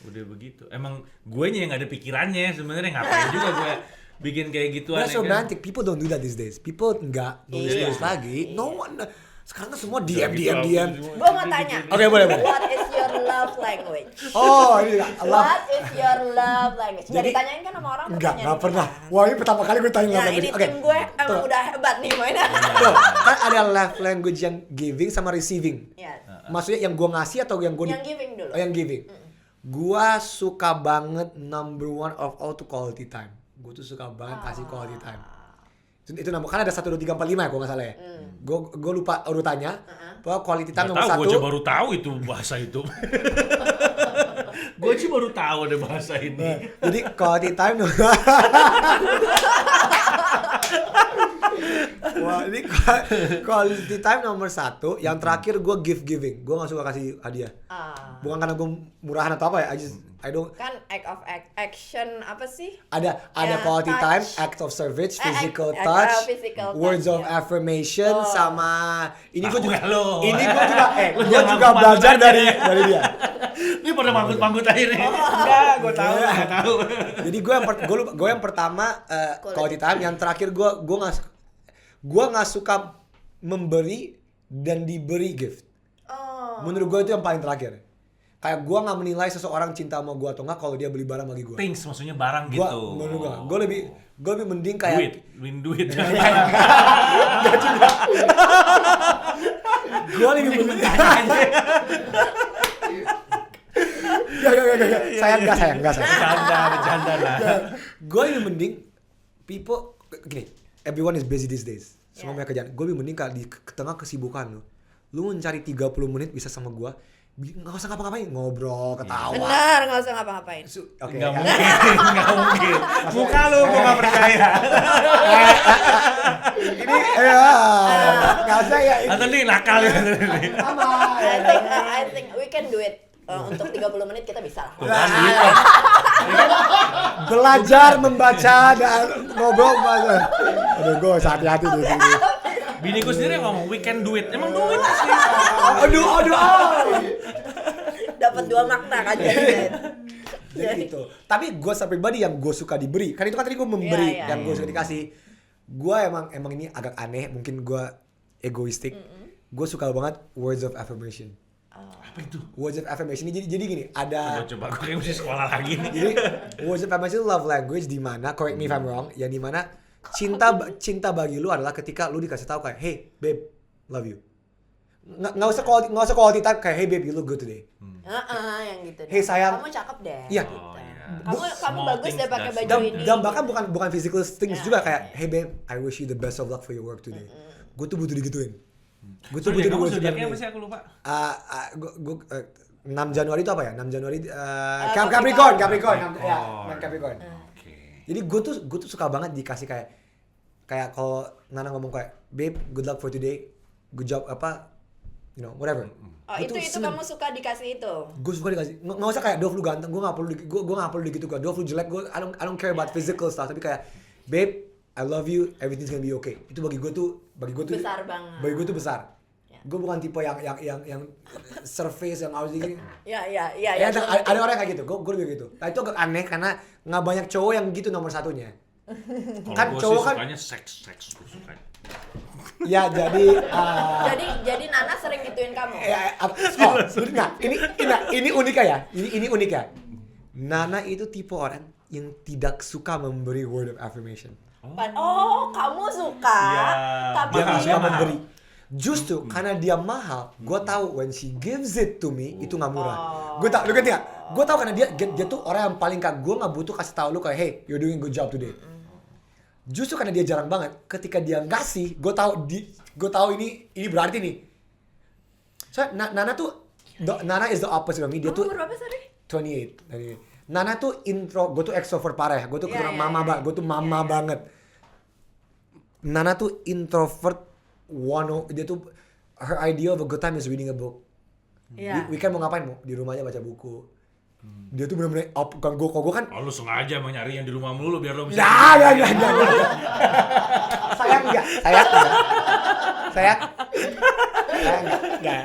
Udah begitu. Emang guenya yang gak ada pikirannya sebenarnya, ngapain juga gue bikin kayak gituan.
That's romantic. People don't do that these days. People enggak nulis lagi. No one. Sekarang semua DM.
Gue mau tanya.
Oke, boleh.
What is your love language?
Oh, ini
What is your love language? Jadi ditanyain kan sama orang.
Enggak pernah. Wah, ini pertama kali gue tanya love language.
Ini tim gue emang udah hebat nih mainnya.
Kan ada love language yang giving sama receiving. Maksudnya yang gue ngasih atau yang gue
Yang giving dulu.
Yang giving. Gue suka banget number one of all to quality time. Gue tuh suka banget kasih quality time. Itu kan ada 1, 2, 3, 4, 5 ya, gue nggak salah ya. Gue lupa urutannya. Pokoknya quality time nomor 1.
Gue baru tahu itu bahasa itu. Gue baru tahu ada bahasa ini.
Jadi quality time. Wah, ini quality time nomor 1. Yang terakhir gue giving. Gue nggak suka kasih hadiah. Bukan karena gue murahan atau apa ya. I don't.
Kan act of action apa sih?
Ada quality
touch.
time, act of service, physical touch, words of affirmation, sama ini gue juga belajar dari dia.
Ini pada manggut akhirnya. Enggak, gue tahu.
Jadi gue yang pertama quality time, yang terakhir gue nggak suka memberi dan diberi gift. Menurut gue itu yang paling terakhir. Kayak gue nggak menilai seseorang cinta sama gue atau nggak kalau dia beli barang bagi gue.
Things maksudnya barang gitu.
Gue lebih mending kayak
duit.
Gak juga. Gue lebih mending. Gak. Sayang.
Bercanda lah.
Gue lebih mending people gini. Everyone is busy these days. Semua punya kerjaan. Gue lebih mending kalau di tengah kesibukan lu mencari 30 menit bisa sama gue. Nggak usah ngapa-ngapain, ngobrol, ketawa.
Benar, nggak usah ngapa-ngapain.
Oke.
Nggak mungkin. Muka lu gue nggak percaya.
Ini nggak usah ya.
Atau nih nakal ya.
I think we can do it. Untuk 30 menit kita bisa lah.
Belajar membaca dan ngobrol. Aduh, gue hati-hati di sini.
Bini gue sendiri ngomong we can do it. Emang duit sih.
Aduh.
Dapat 2 makna kan
Jadi gitu. Tapi gue pribadi yang gue suka diberi. Kan itu kan tadi gue memberi, yang gue suka dikasih. gue emang ini agak aneh, mungkin gue egoistik. Gue suka banget words of affirmation.
Apa itu?
Words of affirmation ini jadi gini, ada
Coba gue kayak mesti sekolah lagi nih.
jadi words of affirmation itu love language di mana, correct me if I'm wrong, yang di mana cinta bagi lu adalah ketika lu dikasih tahu kayak, hey babe, love you. Nggak usah quality time kayak, hey babe, you look good today.
Yang gitu.
Hey sayang,
kamu cakep deh.
Iya.
Gitu.
Oh, iya.
Kamu
Small
bagus
things
deh pakai
that
baju ini.
dan bahkan bukan physical things
Ya,
juga kayak, hey babe, I wish you the best of luck for your work today. Gue tuh butuh digituin. Gue tuh butuh
kamu
digituin.
zodiaknya apa sih, aku lupa.
6 Januari itu apa ya? 6 Januari
Capricorn.
Capricorn. Ya, Capricorn.
Oke.
Jadi gue tuh suka banget dikasih kayak kalau Nana ngomong kayak, babe, good luck for today, good job apa, you know, whatever.
Oh, itu kamu suka dikasih itu?
Gue suka dikasih, nggak usah kayak Dov lu ganteng, gue nggak perlu gitu kan. Dov lu jelek, I don't care about physical stuff, tapi kayak, babe, I love you, everything's gonna be okay. Itu bagi gue tuh
besar banget.
Bagi gue tuh besar.
Ya.
Gue bukan tipe yang surface yang harus gini.
Ya.
Ada orang kayak gitu, gue juga gitu. Nah itu agak aneh karena nggak banyak cowok yang gitu nomor satunya. Kan
Kalau
cowok
gue
kan,
sukanya seks gue sukanya.
ya jadi.
Jadi Nana sering gituin kamu.
Ini unik ya. Ini unik ya. Nana itu tipe orang yang tidak suka memberi word of affirmation.
Kamu suka.
Iya.
Tapi
Dia nggak
Makanya
suka
mahal.
memberi. Justru karena dia mahal, gue tahu when she gives it to me itu nggak murah. Gue tau, lu ngerti nggak? Gue tahu karena dia tuh orang yang paling gue nggak butuh kasih tahu lu kayak, hey, you're doing a good job today. Justru karena dia jarang banget, ketika dia ngasih, gue tahu ini berarti nih. So Nana is the opposite of me. Dia tuh
Kamu berapa sorry?
28. Nana tuh gue tuh extrovert parah ya. Gue tuh banget. Gue tuh mama banget. Nana tuh introvert. Dia tuh her idea of a good time is reading a book.
Iya.
Weekend mau ngapain? Mau di rumah aja baca buku. Dia tuh bener-bener kalau gue kan.
Oh, lu sengaja mau nyari yang di rumah mulu biar lu bisa.
Ya. Sayang enggak.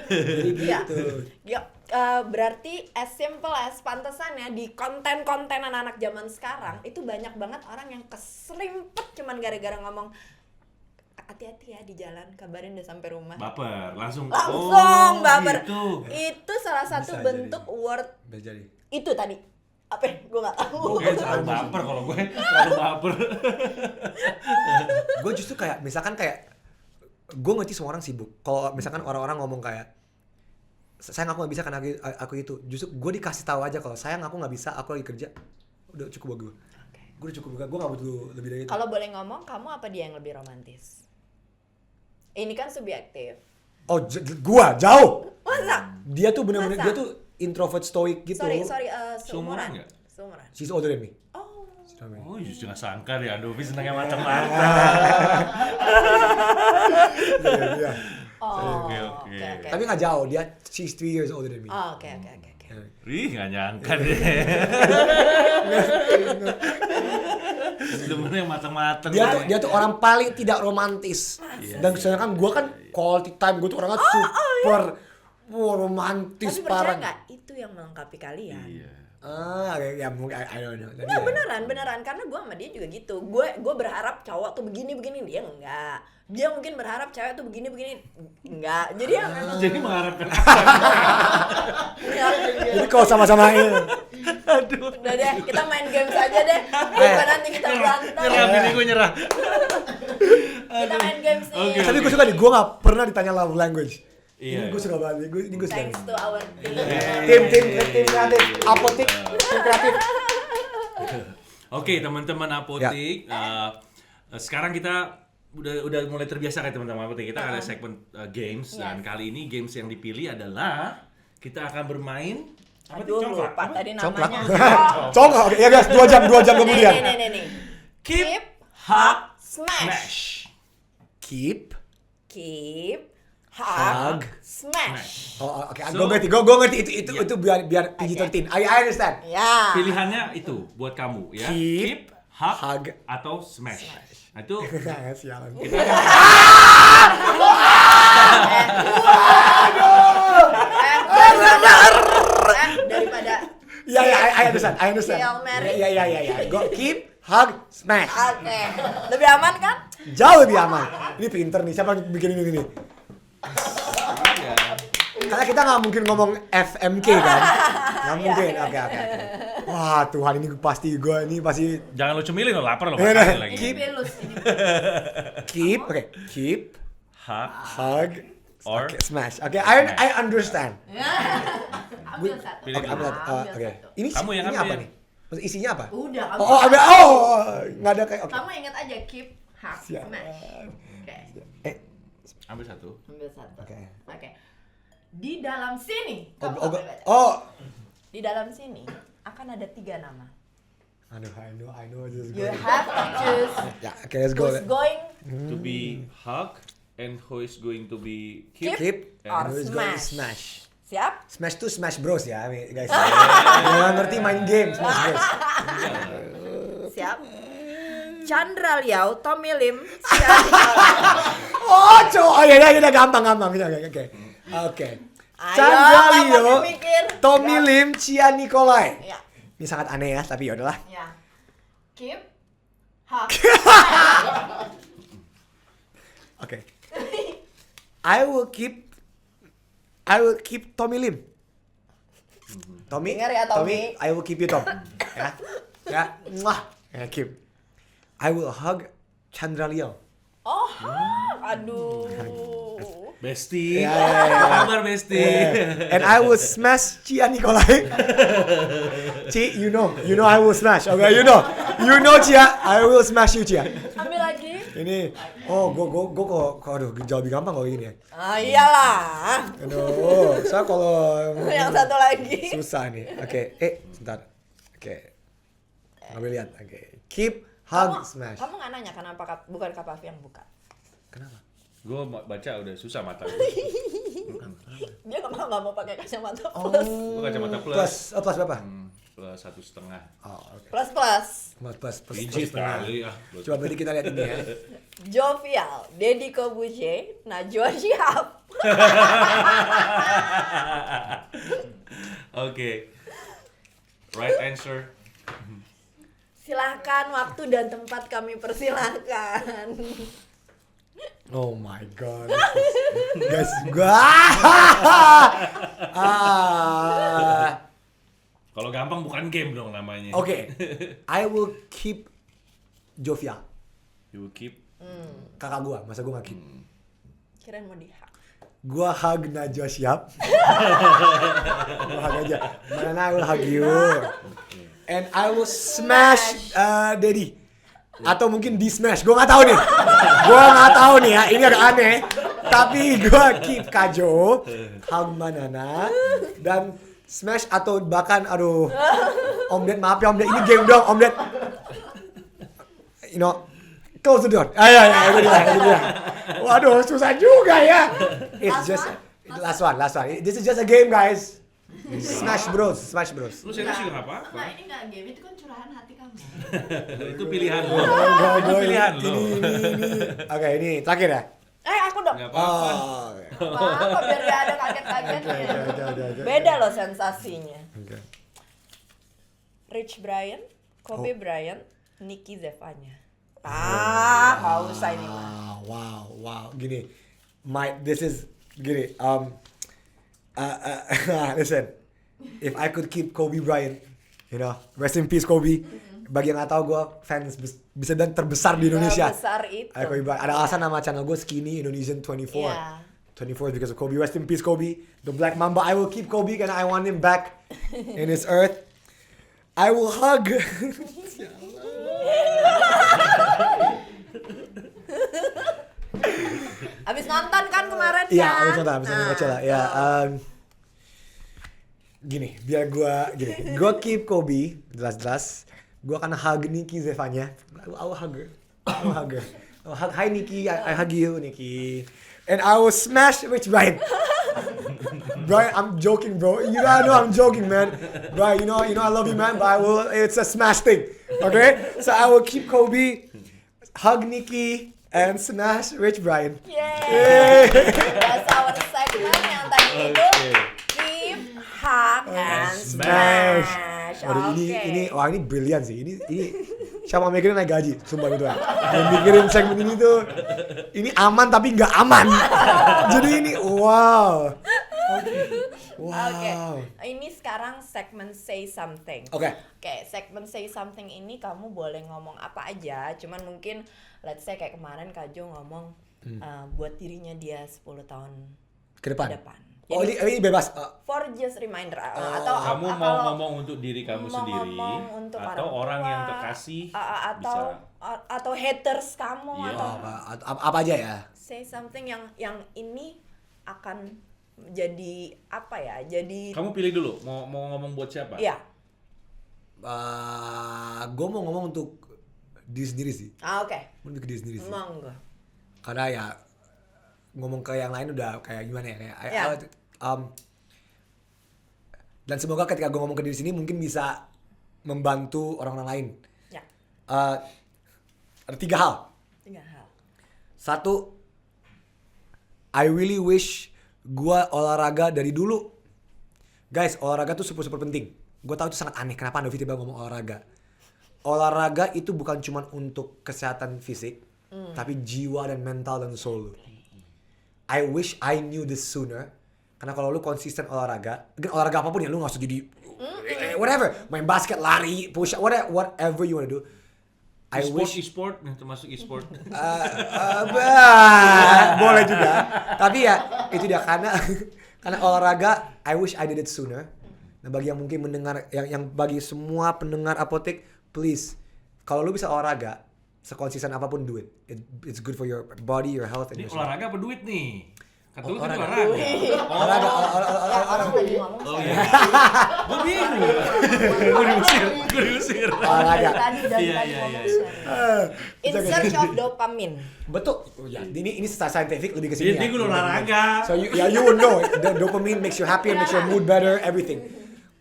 Jadi gitu.
Ya, berarti as simple as pantesan ya di konten-konten anak-anak zaman sekarang itu banyak banget orang yang keserimpet cuman gara-gara ngomong hati-hati ya di jalan, kabarin udah sampai rumah.
Baper, langsung
baper.
Gitu.
Itu salah satu
Bisa
bentuk
jadi.
word
Bisa jadi.
itu tadi. Apa? Gue nggak tahu.
Gue terlalu baper kalau gue terlalu baper.
Gue justru kayak misalkan kayak gue ngerti semua orang sibuk. Kalau misalkan orang-orang ngomong kayak sayang aku nggak bisa karena aku itu, justru gue dikasih tahu aja kalau sayang aku nggak bisa, aku lagi kerja, udah cukup buat gue. Gue udah cukup, gue nggak butuh lebih dari itu.
Kalau boleh ngomong, kamu apa dia yang lebih romantis? Ini kan subjektif.
Oh, gua jauh.
Masa?
Dia tuh bener-bener,
Masa?
dia tuh introvert stoic gitu.
Sorry,
Seumuran
seumuran.
nggak?
Seumuran.
She's older than me.
Oh.
Oh, justru nggak sangka deh, Andovi senangnya macam-macam.
Iya.
Oke.
Tapi nggak jauh, dia she's 3 years older than me.
Oh, oke.
Ih, nggak nyangka deh. Sebenarnya matang-matang.
Dia tuh orang paling tidak romantis. Dan sedangkan gue kan quality time, gue tuh orangnya super romantis
Tapi percaya
parah.
nggak itu yang melengkapi kalian?
Iya.
Ya mungkin I don't know. Tapi
Nggak,
ya.
beneran karena gue sama dia juga gitu. Gue berharap cowok tuh begini dia enggak. Dia mungkin berharap cewek tuh begini enggak. Jadi ya memang
Jadi mengharapkan apa?
Jadi kalau sama-sama ini.
Aduh.
udah deh, kita main games aja deh. Daripada nanti kita berantem.
Nyerah, bini gue nyerah.
Kita main games nih.
Oke.
Tapi gue suka nih, gue gak pernah ditanya love language.
Iya.
Ini gue suka banget, ini gue suka.
Thanks to our team.
Tim kreatif, apotik, tim kreatif.
Oke, teman-teman apotik. Sekarang kita udah mulai terbiasa kan teman-teman apotik. Kita ada segmen games dan kali ini games yang dipilih adalah kita akan bermain apa tuh?
Aduh, lupa tadi
Congklak.
namanya.
Congklak, oke ya guys, 2 jam kemudian.
Nih.
Keep, hug,
smash.
Keep,
Hug,
Hug.
smash.
oh oke,
So-
gue ngerti itu biar PG-13. I understand.
Ya.
Pilihannya itu buat kamu ya.
Keep,
hug,
hug,
atau smash. Nah, itu
Sialan.
kita akan
Daripada
Ya, I understand.
Hail Mary.
Ya. Go keep, hug, smash.
Oke. Lebih aman kan?
Jauh lebih aman. Ini pinter nih, siapa yang bikin ini nih?
Iya.
Karena kita nggak mungkin ngomong FMK kan? Nggak mungkin, oke. Wah Tuhan, ini pasti
Jangan lu cemilin lo, lapar lo.
Iya,
Makan lagi.
keep.
Pilus ini.
Keep,
Hug
hug,
or
smash. Oke, I understand.
Ambil satu.
Pilih
Oke,
dulu.
oke. Ini
Kamu yang
ini
ambil.
apa nih? Maksud isinya apa?
Udah,
Ambil. Nggak ada kayak. Oke.
Kamu ingat aja keep, hug,
Siap.
smash. Oke.
Ambil satu.
Ambil satu.
Oke.
Oke. Di dalam sini. Kamu
Oh,
boleh baca.
oh.
Di dalam sini akan ada 3 nama.
Aduh, I know this is
You
good.
have to choose
Ya, oke, let's go.
who's going
To be hug and who is going to be
Keep
or
and who's going to
smash.
smash.
Siap?
Smash tuh Smash Bros ya, guys. Yang ngerti main game Smash Bros.
Siap? Chandra Liao, Tommy Lim,
Oh, ya, gampang. Oke. Chandra Leo, Tommy Lim, Cia Nikolai.
Ya.
Ini sangat aneh ya, tapi yaudahlah.
Ya. Keep, hug.
Oke. I will keep Tommy Lim. Tommy,
Dengar ya, Tommy.
I will keep you Tom. Ya. Muah. Ya, keep. I will hug Chandra Leo.
Oh, aduh.
Bestie.
Ya.
Apa kabar Bestie?
And I will smash Cia Nikolai. Ci, you know I will smash. Okay, you know Cia, I will smash you Cia.
Ambil lagi.
Ini, kok aduh jauh lebih gampang kalau gini ya.
Ah, iyalah.
Aduh, saya kalau
Yang satu lagi.
susah nih. Oke, sebentar. Oke. Ngambil lihat. Oke. Keep, hug, smash.
Kamu nggak nanya kenapa bukan Kak Pavi yang buka?
Kenapa?
Gue baca udah susah mata.
Dia nggak mau pakai kacamata
Oh.
plus.
Gue kacamata plus.
Plus berapa?
Plus 1,5.
Oh, oke.
Plus.
Biji sekali.
Coba berarti kita lihat ini ya.
Jovial, Deddy Kobuche, Najwa Shihab.
Oke. Right answer.
Silahkan, waktu dan tempat kami persilahkan.
Oh my god. Guys,
Kalau gampang bukan game dong namanya.
Oke. I will keep Jovia.
You keep.
Kakak gua, masa gua gak keep.
Kirain mau di-hug.
Gua hug Najwa Shihab. Gua hug aja. Man, I will hug you. And I will smash Daddy. Atau mungkin di smash. Gua nggak tahu nih. Ya. Ini agak aneh. Tapi gua keep Kajo, hug Banana, dan smash atau bahkan Omdet, maaf ya Omdet. Ini game dong Omdet. You know, close the door. Itu dia. Waduh, susah juga ya. It's just last one. This is just a game, guys. Smash Bros.
Lu serius juga nggak apa-apa.
Nah, ini nggak game, itu kan curahan hati kamu.
Itu pilihan lo. Itu pilihan lo.
Oke, ini terakhir ya.
Aku dong.
Nggak apa-apa.
Apa biar gak ada kaget-kagetnya. Beda loh sensasinya.
Oke.
Rich Brian, Kobe Bryant, Nicky Zevanya. Nggak usah ini mah.
Wow. Gini, gini. Listen, if I could keep Kobe Bryant, rest in peace Kobe. Bagi yang nggak tahu, gue fans bisa bilang terbesar di Indonesia.
Terbesar itu.
Kobe Bryant. Ada alasan nama channel gue Skinny Indonesian 24.
Yeah.
24 is because of Kobe. Rest in peace Kobe, the Black Mamba. I will keep Kobe and I want him back in his earth. I will hug.
Abis nonton kan kemarin
Iya,
kan?
abis nonton Coachella. Ya, gini, biar gue keep Kobe, jelas. Gue akan hug Nicky Zevanya. I will hug her. Hi Nicky, I hug you Nicky. And I will smash Rich Brian. Brian, I'm joking, bro. You know I'm joking, man. Brian, you know I love you, man. But it's a smash thing, okay? So I will keep Kobe, hug Nicky, and smash Rich Brian.
Yay! That's our segment yang tadi itu keep, hug, and smash.
Waduh, ini brilian sih. Ini Siapa mikirin naik gaji, sumpah gitu kan. Yang mikirin segmen ini tuh, ini aman tapi nggak aman. Jadi ini wow.
Oke, ini sekarang segmen say something.
Oke.
Segmen say something ini kamu boleh ngomong apa aja. Cuman mungkin let's say kayak kemarin Kak Jo ngomong buat dirinya dia 10 tahun
Ke depan. Oh
Jadi,
ini bebas.
for just reminder atau
kamu mau
kalau
ngomong untuk diri kamu sendiri
untuk
atau orang yang terkasih
atau haters kamu
Iya.
atau
apa aja ya?
say something yang ini akan jadi apa ya? Jadi
kamu pilih dulu mau ngomong buat siapa?
Iya.
Gue mau ngomong untuk diri sendiri sih.
Oke.
Mau lebih ke diri sendiri sih.
Monggo.
Karena ya ngomong ke yang lain udah kayak gimana ya kayak dan semoga ketika gue ngomong ke diri sini mungkin bisa membantu orang-orang lain.
Ya.
Ada 3 hal.
3 hal.
1, I really wish gue olahraga dari dulu. Guys, olahraga tuh super penting. Gue tahu itu sangat aneh kenapa Andovi tiba ngomong olahraga. Olahraga itu bukan cuma untuk kesehatan fisik, tapi jiwa dan mental dan soul. I wish I knew this sooner. Karena kalau lu konsisten olahraga, olahraga apapun ya, lu gak usah jadi whatever, main basket, lari, push up, whatever you wanna do.
E-sport, termasuk e-sport.
Boleh juga. Tapi ya itu dia karena olahraga, I wish I did it sooner. Nah bagi yang mungkin mendengar, yang bagi semua pendengar Apotek, please, kalau lu bisa olahraga, sekonsisten apapun do it. It's good for your body, your health, and
Ini
your soul.
olahraga apa duit nih? Kata lu tadi
Olahraga.
olahraga.
Orang lagi ngomong
Oh
saya.
iya. Gue bingung. Gue diusir.
Olahraga.
Dari tadi
Iya.
ngomong saya. In search of dopamine.
Betul. Ya, ini scientific lebih ke sini.
Jadi gue olahraga.
So you would know the dopamine makes you happier, makes your mood better, everything.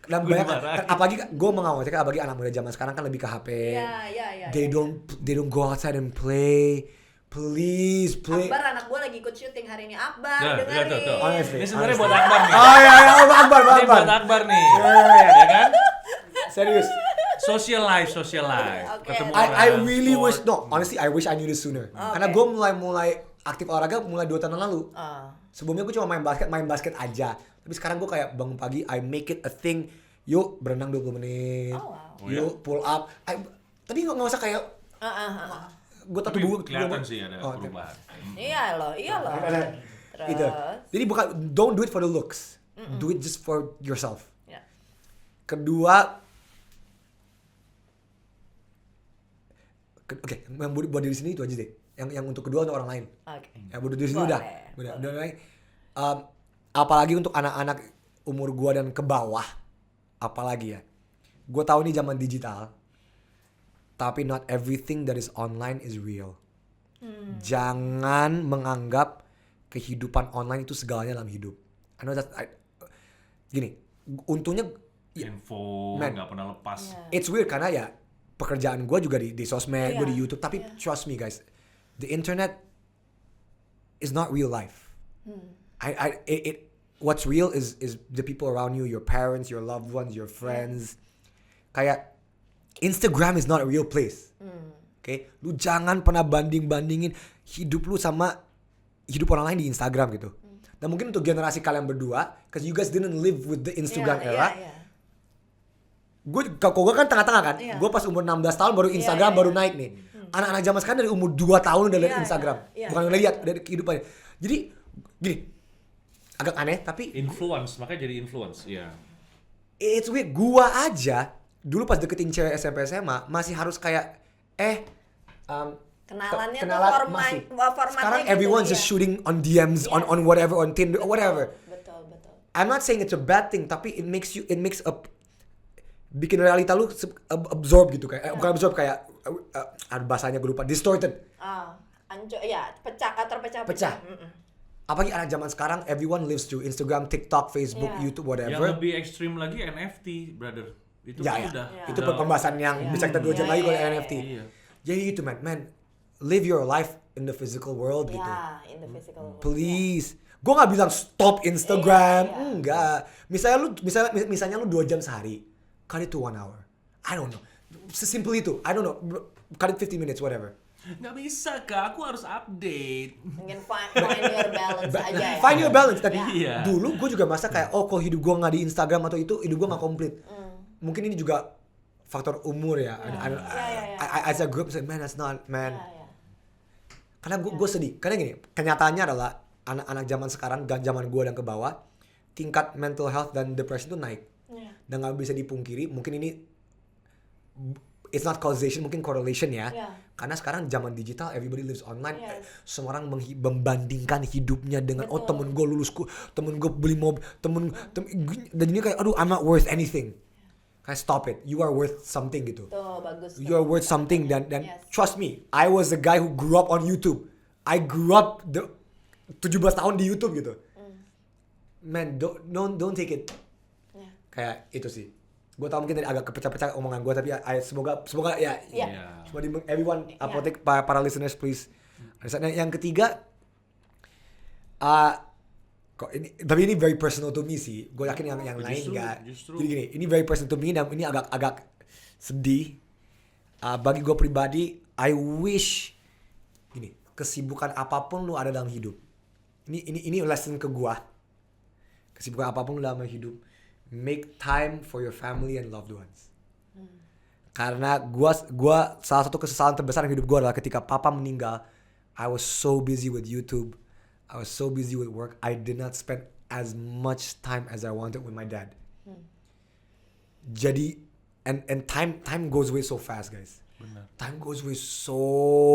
Dan banyak, apalagi gue mengawasi apalagi anak muda zaman sekarang kan lebih ke HP.
Iya.
They don't go outside and play. Please play.
Akbar anak gue lagi ikut syuting hari ini. Akbar
Nah,
dengerin.
tuh.
Honestly,
Ini sebenarnya buat Akbar nih.
Oh iya, Akbar.
Ini buat Akbar nih.
Iya.
Ya kan?
Serius.
Social life.
Okay.
Ketemu
I
orang,
really
sport.
wish, honestly I wish I knew this sooner. Karena gue mulai aktif olahraga mulai 2 tahun lalu. Sebelumnya gue cuma main basket aja. Tapi sekarang gue kayak bangun pagi, I make it a thing. Yuk berenang 20 menit. Yuk pull up. Tapi nggak usah kayak gue tatu
Tapi
buku.
kelihatan sih ada perubahan.
Iya loh. Terus.
Gitu. Jadi bukan, don't do it for the looks. Do it just for yourself.
Ya.
Kedua, oke, yang buat diri sini itu aja deh. Yang untuk kedua untuk orang lain.
Oke.
Ya buat diri sini
Boleh.
udah. Apalagi untuk anak-anak umur gua dan ke bawah, apalagi ya. Gua tahu ini zaman digital, tapi not everything that is online is real. Jangan menganggap kehidupan online itu segalanya dalam hidup. I know that gini, untungnya
Info
Man.
nggak pernah lepas.
it's weird karena ya pekerjaan gue juga di sosmed, gue di
Iya.
YouTube. Tapi trust me guys, the internet is not real life. What's real is the people around you, your parents, your loved ones, your friends. Kayak Instagram is not a real place. Okay, lu jangan pernah bandingin hidup lu sama hidup orang lain di Instagram gitu. Dan mungkin untuk generasi kalian berdua, cause you guys didn't live with the Instagram era.
Iya.
Gue kan tengah-tengah kan.
Iya.
Gue pas umur 16 tahun baru Instagram baru naik nih. Anak-anak zaman sekarang dari umur 2 tahun udah lihat
Iya,
Instagram.
iya.
Bukan udah lihat dari kehidupannya. Jadi gini, agak aneh tapi
Influence, makanya jadi influence. Iya.
it's weird. Gua aja dulu pas deketin cewek SMP SMA masih harus kayak
Kenalannya tuh
kenalan
formatnya
Sekarang
gitu,
everyone's
iya.
just shooting on DMs, on whatever, on Tinder or whatever.
Betul.
I'm not saying it's a bad thing, tapi it makes bikin realita lu absorb gitu kayak bukan absorb kayak ada bahasanya gue lupa, distorted.
Terpecah.
Pecah. Apalagi anak zaman sekarang everyone lives through Instagram, TikTok, Facebook,
Iya.
YouTube,
Yang
whatever.
lebih ekstrim lagi NFT, brother. Itu
Ya,
kan
ya.
udah.
Itu
udah-
pembahasan yang bisa kita 2 jam lagi kalau NFT.
Iya.
Jadi itu man, live your life in the physical world gitu.
Ya, in the physical world.
Please. Gue gak bilang stop Instagram.
Iya.
Enggak. Misalnya lu 2 jam sehari. Cut it to 1 hour. I don't know. Sesimpel itu. I don't know. cut it 15 minutes, whatever.
Nggak bisa Kak, aku harus update.
Mungkin find your balance aja ya.
Find your balance. Tadi
Iya.
dulu gue juga merasa kayak, oh kalau hidup gue nggak di Instagram atau itu, hidup gue nggak komplit. Mungkin ini juga faktor umur ya. As a group, man, that's not, man. Karena gue sedih. Karena gini, kenyataannya adalah anak-anak zaman sekarang, zaman gue dan ke bawah, tingkat mental health dan depression itu naik. Dan nggak bisa dipungkiri, mungkin ini it's not causation, mungkin correlation ya. Karena sekarang zaman digital, everybody lives online. Semua orang membandingkan hidupnya dengan temen gue lulus, temen gue beli mobil, dan ini kayak aduh I'm not worth anything. Kayak stop it, you are worth something gitu.
Tuh bagus.
You are worth something dan trust me, I was the guy who grew up on YouTube. I grew up 17 tahun di YouTube gitu. Man, don't take it. Kayak itu sih. Gue tau mungkin tadi agak kepecah-pecah omongan gue, tapi semoga ya everyone, apotek para listeners please. Yang ketiga, tapi ini very personal to me sih. Gue yakin yang lain enggak. Jadi gini, ini very personal to me dan ini agak sedih. Bagi gue pribadi, I wish gini, kesibukan apapun lu ada dalam hidup. Ini lesson ke gue. Kesibukan apapun lu dalam hidup, make time for your family and loved ones. Karena gue salah satu kesesalan terbesar di hidup gue adalah ketika papa meninggal, I was so busy with YouTube, I was so busy with work, I did not spend as much time as I wanted with my dad. Jadi and time goes away so fast, guys.
Benar.
Time goes away so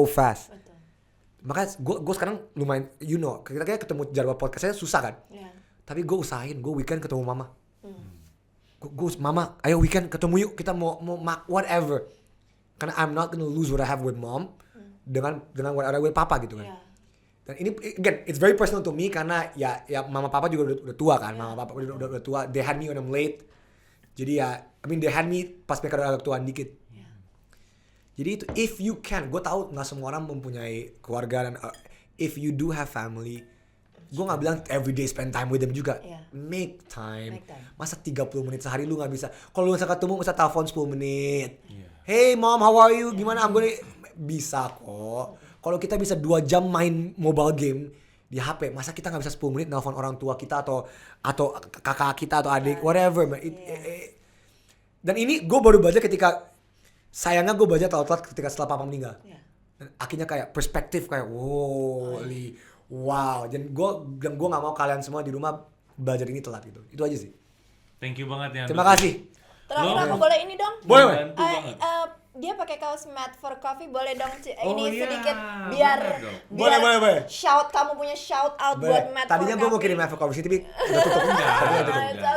fast.
Betul.
Makanya gue sekarang lumayan, kita kayak ketemu jadwal podcastnya susah kan. Tapi gue usahain, gue weekend ketemu mama. Mama, ayo weekend ketemu yuk, kita mau whatever. Karena I'm not gonna lose what I have with mom dengan what I have with papa gitu kan. Dan ini again, it's very personal to me karena ya mama papa juga udah tua kan. Mama papa udah tua. They had me when I'm late. Jadi ya, they had me pas mereka udah agak tuaan dikit. Jadi itu, if you can, gue tahu nggak semua orang mempunyai keluarga dan if you do have family, gue nggak bilang everyday spend time with them juga. Make time. Masa 30 menit sehari lu nggak bisa? Kalau lu bisa ketemu, bisa telepon 10 menit. Hey mom, how are you? Gimana? Bisa kok. Kalau kita bisa 2 jam main mobile game di HP, masa kita nggak bisa 10 menit nelfon orang tua kita atau kakak kita atau adik, whatever. Dan ini gue baru baca ketika, sayangnya gue baca telat ketika setelah papa meninggal. Dan akhirnya kayak perspektif kayak wow. Dan gue nggak mau kalian semua di rumah belajar ini telat gitu. Itu aja sih.
Thank you banget ya.
Terima kasih.
Terakhir aku boleh ini dong?
Boleh.
Dia pakai kaos Mad for Coffee, boleh dong
iya.
sedikit biar
Boleh.
kamu punya shout out buat Mad for Coffee.
Tadinya gue mau kirim Mad for Coffee tapi udah tutup.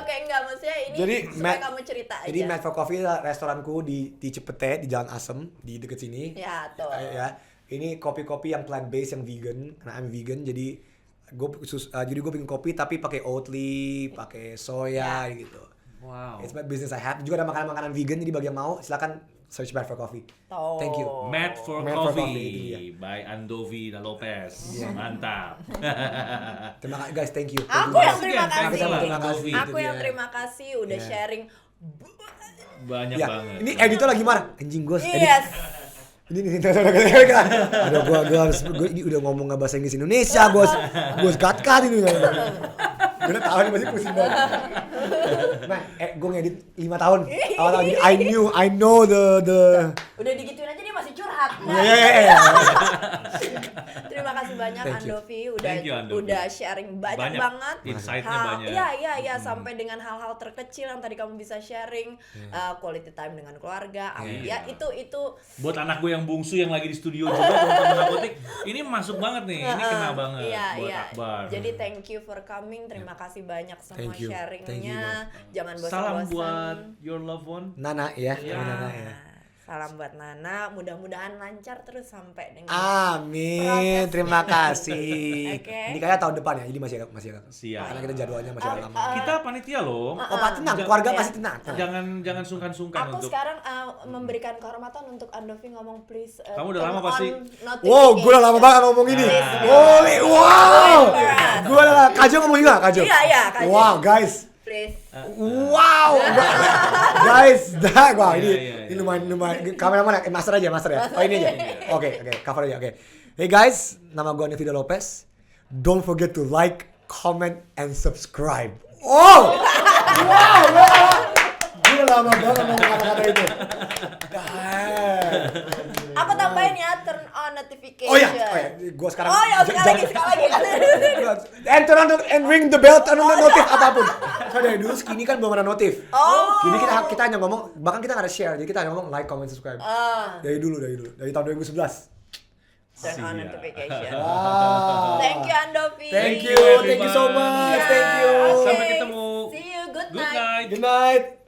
Oke, enggak, maksudnya ini
jadi,
supaya kamu cerita aja.
Jadi Mad for Coffee adalah restoranku di Cipete, di Jalan Asem, di deket sini.
Ya, tuh.
Ya. Ini kopi-kopi yang plant based, yang vegan. Karena I'm vegan, jadi gue bikin kopi tapi pakai Oatly, pakai soya gitu.
Wow.
It's my business I have. Juga ada makanan-makanan vegan, jadi bagi yang mau silakan search Mad for Coffee. Thank you.
Mad for Coffee by Andovi Lopez. Mantap.
Terima kasih guys, thank you.
Aku yang terima kasih.
Aku
yang terima kasih udah sharing
banyak banget.
Ini editor lagi marah. Anjing gue.
Yes.
Ini aduh gue ini udah ngomong nggak bahasa Inggris Indonesia, gue cut ini. Gue tahu ini masih pusing banget. Nah, gue ngedit 5 tahun. Awal-awal jadi I know the.
Udah digituin aja dia masih curhat.
Iya.
Terima kasih banyak Andovi udah sharing banyak banget.
Insight-nya banyak.
Iya, sampai dengan hal-hal terkecil yang tadi kamu bisa sharing, quality time dengan keluarga. Ya, itu
buat anak gue yang bungsu yang lagi di studio juga teman-teman apotek, ini masuk banget nih. Ini kena banget buat Akbar.
Jadi thank you for coming. Terima kasih banyak sama sharingnya. Jangan bosan-bosan.
Salam buat your loved one.
Nana ya. Nana ya.
Salam buat Nana, mudah-mudahan lancar terus sampai dengan
amin. Terima kasih.
Okay.
Ini kayak tahun depan ya, jadi masih agak
siap.
Karena kita jadwalnya masih agak lama.
Kita panitia loh.
Tenang, keluarga pasti tenang.
Jangan sungkan-sungkan
Aku
untuk.
sekarang memberikan kehormatan untuk Andovi ngomong please.
Kamu udah lama pasti.
Wow, gue udah lama banget ngomong ini. Wow. Gue udah Kajo ngomong juga, Kajo.
Iya, Kajo.
Wow, guys.
please.
Wow, guys, wah
Iya.
ini lumayan. Kameraman, master ya. Oh ini aja. Oke, cover aja. Oke. Hey guys, nama gue Nevida Lopez. Don't forget to like, comment, and subscribe. Oh, wow, gue lama banget ngomong kata-kata itu.
Aku tambahin ya, turn on notification.
Oh ya, gue sekarang.
Oh ya, sekali lagi.
And turn on and ring the bell, turn on the notif apapun. Soalnya dari dulu Skinny kan belum ada notif. Jadi kita hanya ngomong, bahkan kita nggak ada share, jadi kita hanya ngomong like, comment, subscribe. Dari tahun 2011.
Turn on notification.
Wow.
Thank you Andovi.
Thank you so much. Thank you.
Sampai ketemu.
See you. Good
Good
night.
night.
Good night.